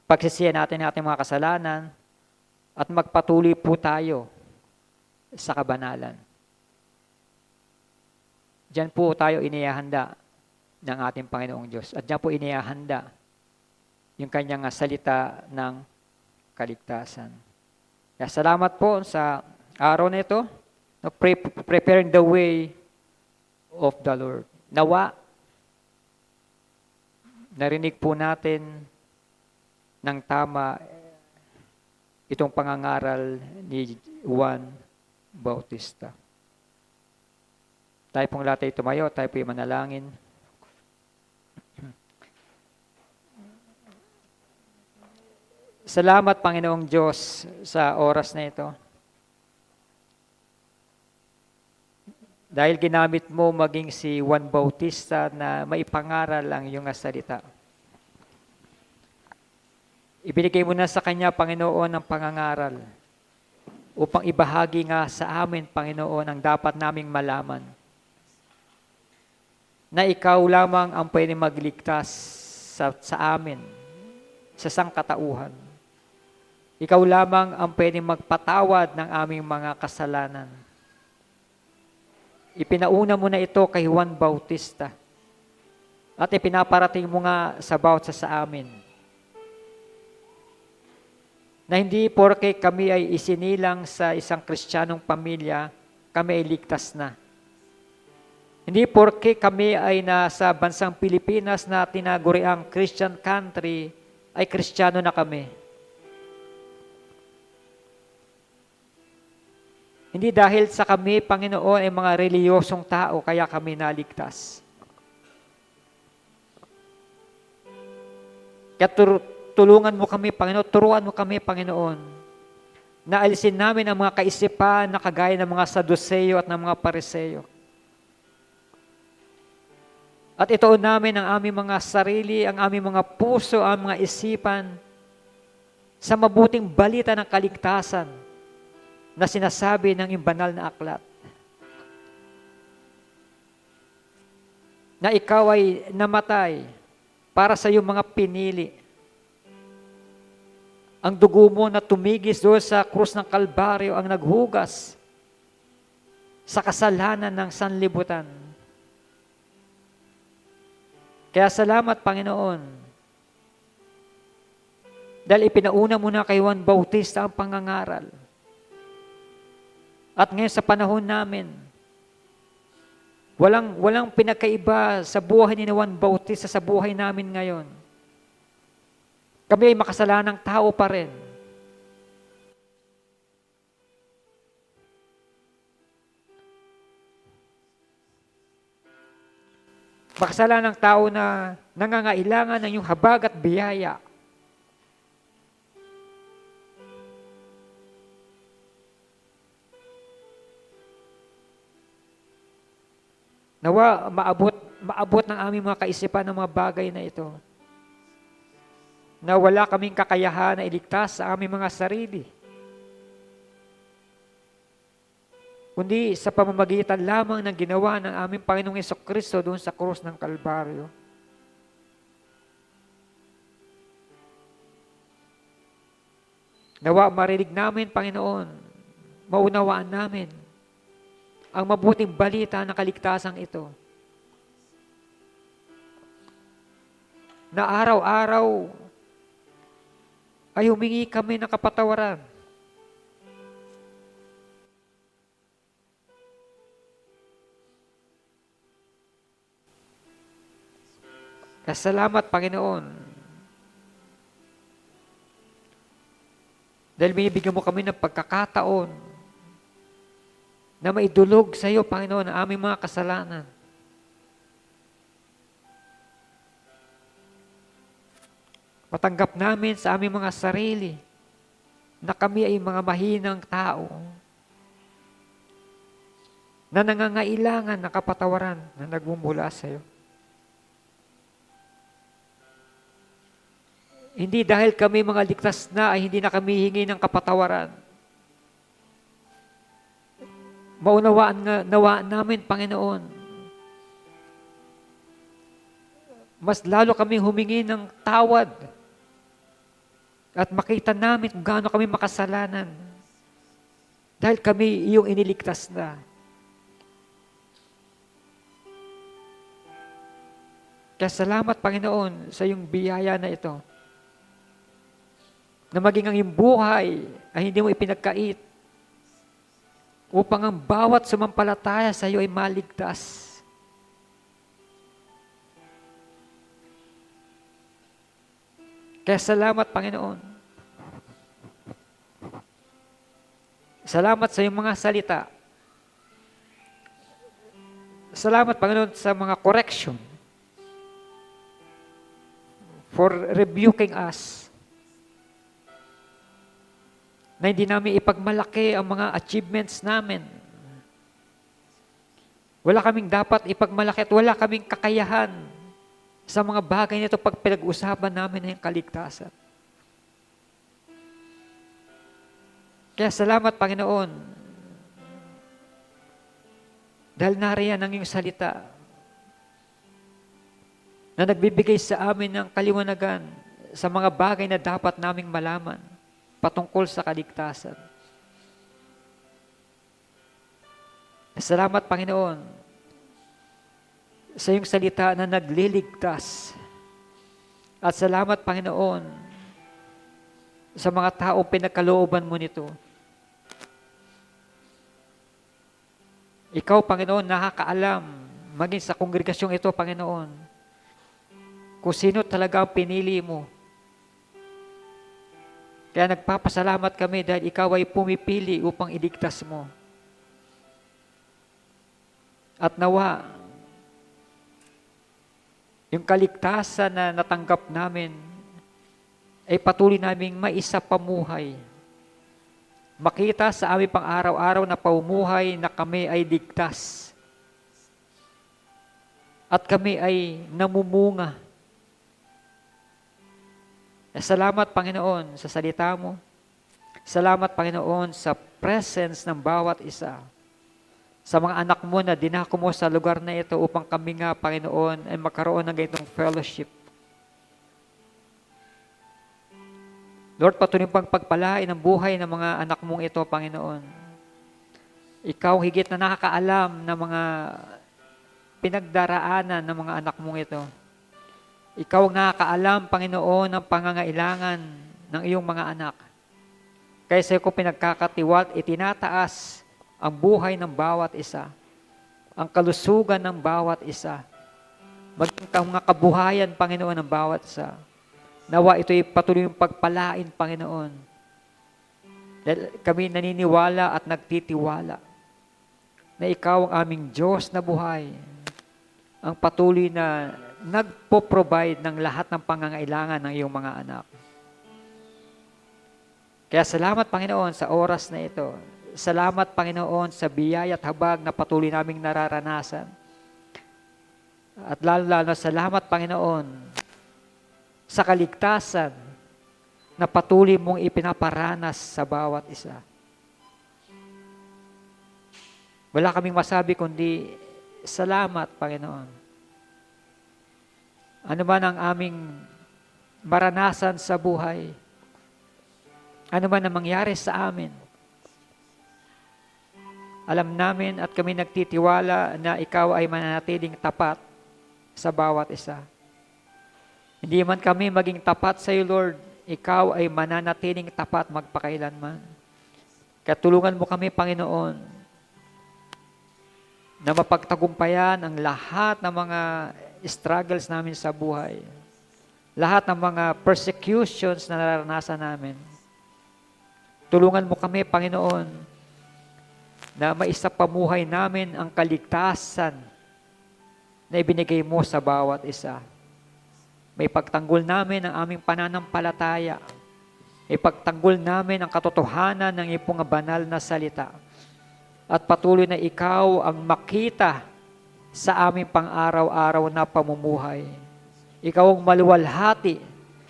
pagsisihan natin ang ating mga kasalanan, at magpatuloy po tayo sa kabanalan. Diyan po tayo inihahanda ng ating Panginoong Diyos. At diyan po inihahanda yung kanyang salita ng kaligtasan. Kaya salamat po sa araw na ito, preparing the way of the Lord. Nawa, narinig po natin ng tama itong pangangaral ni Juan Bautista. Tayo pong lahat ay tumayo, tayo po ay manalangin. Salamat, Panginoong Diyos, sa oras na ito. Dahil ginamit mo maging si Juan Bautista na maipangaral ang iyong salita. Ibinigay mo na sa kanya, Panginoon, ang pangangaral upang ibahagi nga sa amin, Panginoon, ang dapat naming malaman. Na ikaw lamang ang pwede magligtas sa amin, sa sangkatauhan. Ikaw lamang ang pwede magpatawad ng aming mga kasalanan. Ipinauna mo na ito kay Juan Bautista. At ipinaparating mo nga sa bawat sa amin. Na hindi porke kami ay isinilang sa isang Kristiyanong pamilya, kami ay ligtas na. Hindi porke kami ay nasa bansang Pilipinas na tinaguriang Christian country, ay Kristiyano na kami. Hindi dahil sa kami, Panginoon, ay mga reliyosong tao, kaya kami naligtas. Kaya tulungan mo kami, Panginoon, turuan mo kami, Panginoon, na alisin namin ang mga kaisipan na kagaya ng mga Saduceo at ng mga Pariseo. At ituon namin ang aming mga sarili, ang aming mga puso, ang mga isipan sa mabuting balita ng kaligtasan na sinasabi ng imbanal na aklat. Na ikaw ay namatay para sa iyong mga pinili. Ang dugo mo na tumigis doon sa krus ng Kalbaryo ang naghugas sa kasalanan ng sanlibutan. Kaya salamat, Panginoon. Dahil ipinauna mo na kay Juan Bautista ang pangangaral. At ngayon sa panahon namin, walang pinagkaiba sa buhay ni Juan Bautista sa buhay namin ngayon. Kami ay makasalanang tao pa rin. Makasalanang tao na nangangailangan ng iyong habag at biyaya. Nawa maabot ng aming mga kaisipan ng mga bagay na ito. Na wala kaming kakayahan na iligtas sa aming mga sarili. Kundi sa pamamagitan lamang ng ginawa ng aming Panginoong Hesukristo doon sa krus ng Kalbaryo. Nawa marinig namin, Panginoon, maunawaan namin ang mabuting balita ng kaligtasang ito. Na araw-araw ay humingi kami ng kapatawaran. Salamat, Panginoon. Dahil binibigyan mo kami ng pagkakataon na maidulog sa iyo, Panginoon, ang aming mga kasalanan. Matanggap namin sa aming mga sarili na kami ay mga mahinang tao na nangangailangan ng kapatawaran na nagmumula sa iyo. Hindi dahil kami mga ligtas na ay hindi na kami hingi ng kapatawaran. Nawa namin, Panginoon. Mas lalo kami humingi ng tawad at makita namin kung gaano kami makasalanan dahil kami iyong iniligtas na. Kaya salamat, Panginoon, sa iyong biyaya na ito. Na maging ang iyong buhay ay hindi mo ipinagkait upang ang bawat sumampalataya sa iyo ay maligtas. Kaya salamat, Panginoon. Salamat sa iyong mga salita. Salamat, Panginoon, sa mga correction for rebuking us. Na hindi namin ipagmalaki ang mga achievements namin. Wala kaming dapat ipagmalaki at wala kaming kakayahan sa mga bagay nito pag pinag-usapan namin ng kaligtasan. Kaya salamat, Panginoon, dahil nariyan ang iyong salita na nagbibigay sa amin ng kaliwanagan sa mga bagay na dapat naming malaman patungkol sa kaligtasan. Salamat, Panginoon, sa iyong salita na nagliligtas. At salamat, Panginoon, sa mga taong pinagkalooban mo nito. Ikaw, Panginoon, nakakaalam, maging sa kongregasyong ito, Panginoon, kung sino talaga ang pinili mo. Kaya nagpapasalamat kami dahil ikaw ay pumipili upang iligtas mo. At nawa, yung kaligtasan na natanggap namin ay patuloy naming maisapamuhay. Makita sa aming pang-araw-araw na pamumuhay na kami ay ligtas. At kami ay namumunga. Salamat, Panginoon, sa salita mo. Salamat, Panginoon, sa presence ng bawat isa. Sa mga anak mo na dinako mo sa lugar na ito upang kami nga, Panginoon, ay magkaroon ng ganitong fellowship. Lord, patuloy pang pagpalain ang buhay ng mga anak mong ito, Panginoon. Ikaw higit na nakakaalam ng mga pinagdaraanan ng mga anak mong ito. Ikaw ang nakakaalam, Panginoon, ng pangangailangan ng iyong mga anak. Kaya sa iyo ko pinagkakatiwat, itinataas ang buhay ng bawat isa, ang kalusugan ng bawat isa, maging mga kabuhayan, Panginoon, ng bawat isa. Nawa ito'y patuloy yung pagpalain, Panginoon. Dahil kami naniniwala at nagtitiwala na ikaw ang aming Diyos na buhay, ang patuloy na nagpo-provide ng lahat ng pangangailangan ng iyong mga anak. Kaya salamat, Panginoon, sa oras na ito. Salamat, Panginoon, sa biyaya at habag na patuloy naming nararanasan. At lalo-lalo salamat, Panginoon, sa kaligtasan na patuloy mong ipinaparanas sa bawat isa. Wala kaming masabi kundi salamat, Panginoon. Ano man ang aming maranasan sa buhay, ano man ang mangyari sa amin, alam namin at kami nagtitiwala na Ikaw ay mananatiling tapat sa bawat isa. Hindi man kami maging tapat sa iyo, Lord, Ikaw ay mananatiling tapat magpakailanman. Kaya tulungan mo kami, Panginoon, na mapagtagumpayan ang lahat ng mga struggles namin sa buhay, lahat ng mga persecutions na naranasan namin. Tulungan mo kami, Panginoon, na maisapamuhay namin ang kaligtasan na ibinigay mo sa bawat isa. May pagtanggol namin ang aming pananampalataya. May pagtanggol namin ang katotohanan ng iyong banal na salita. At patuloy na Ikaw ang makita sa aming pang-araw-araw na pamumuhay. Ikaw ang maluwalhati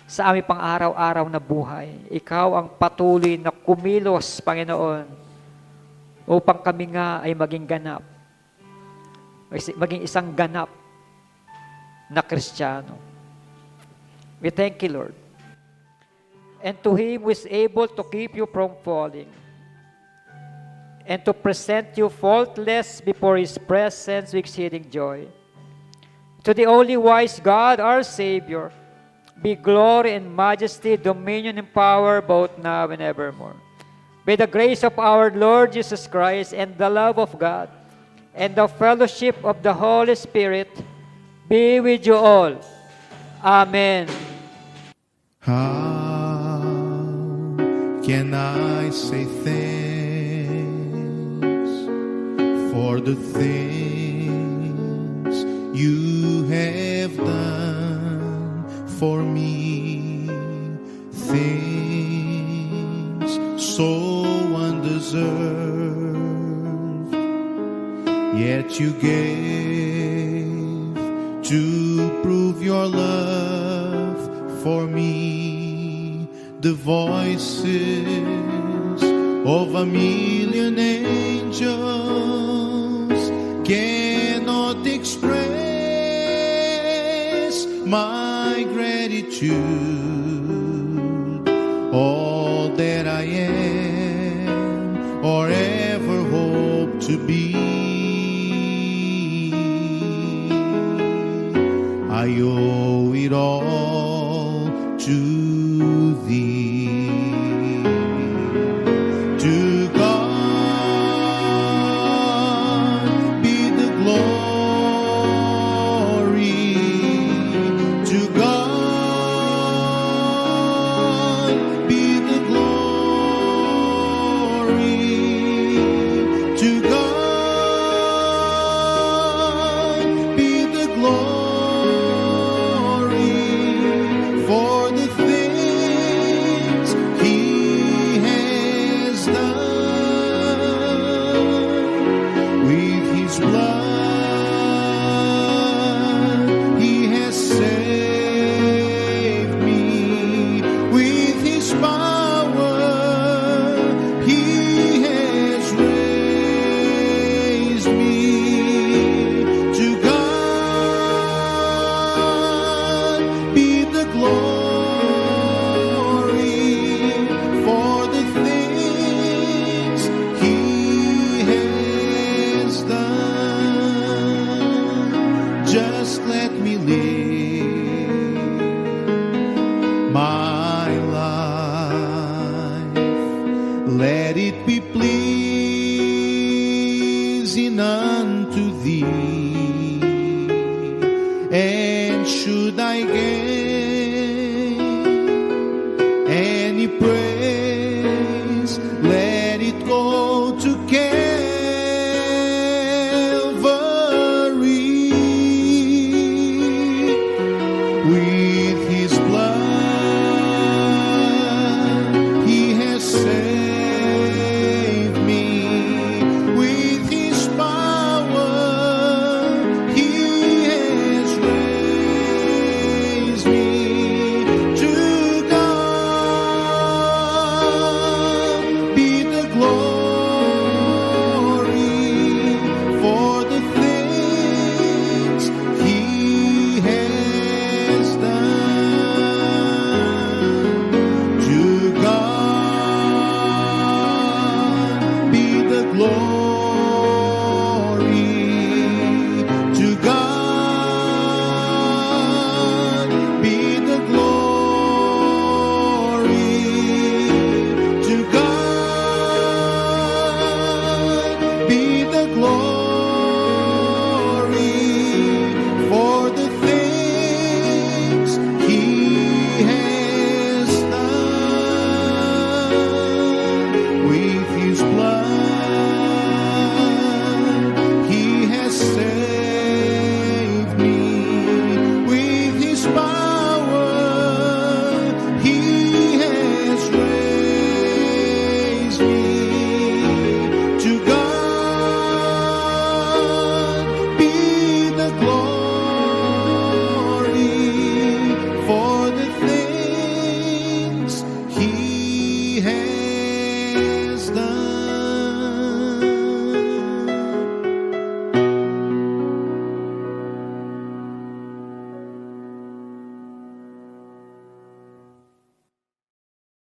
sa aming pang-araw-araw na buhay. Ikaw ang patuloy na kumilos, Panginoon, upang kami nga ay maging ganap, maging isang ganap na Kristiyano. We thank you, Lord. And to Him who is able to keep you from falling and to present you faultless before His presence with exceeding joy. To the only wise God, our Savior, be glory and majesty, dominion and power, both now and evermore. May the grace of our Lord Jesus Christ and the love of God and the fellowship of the Holy Spirit be with you all. Amen. How can I say thanks for the things you have done for me? Things so undeserved, yet you gave to prove your love for me. The voices of a million angels cannot express my gratitude. All that I am or ever hope to be, I owe it all to Thee. To God be the glory. To God be the glory. To God be the glory for the things He has done. With His blood He has saved me. With His power He has raised me. To God be the glory for the things He has done. Just let me live my life. Let it be pleasing unto Thee, and should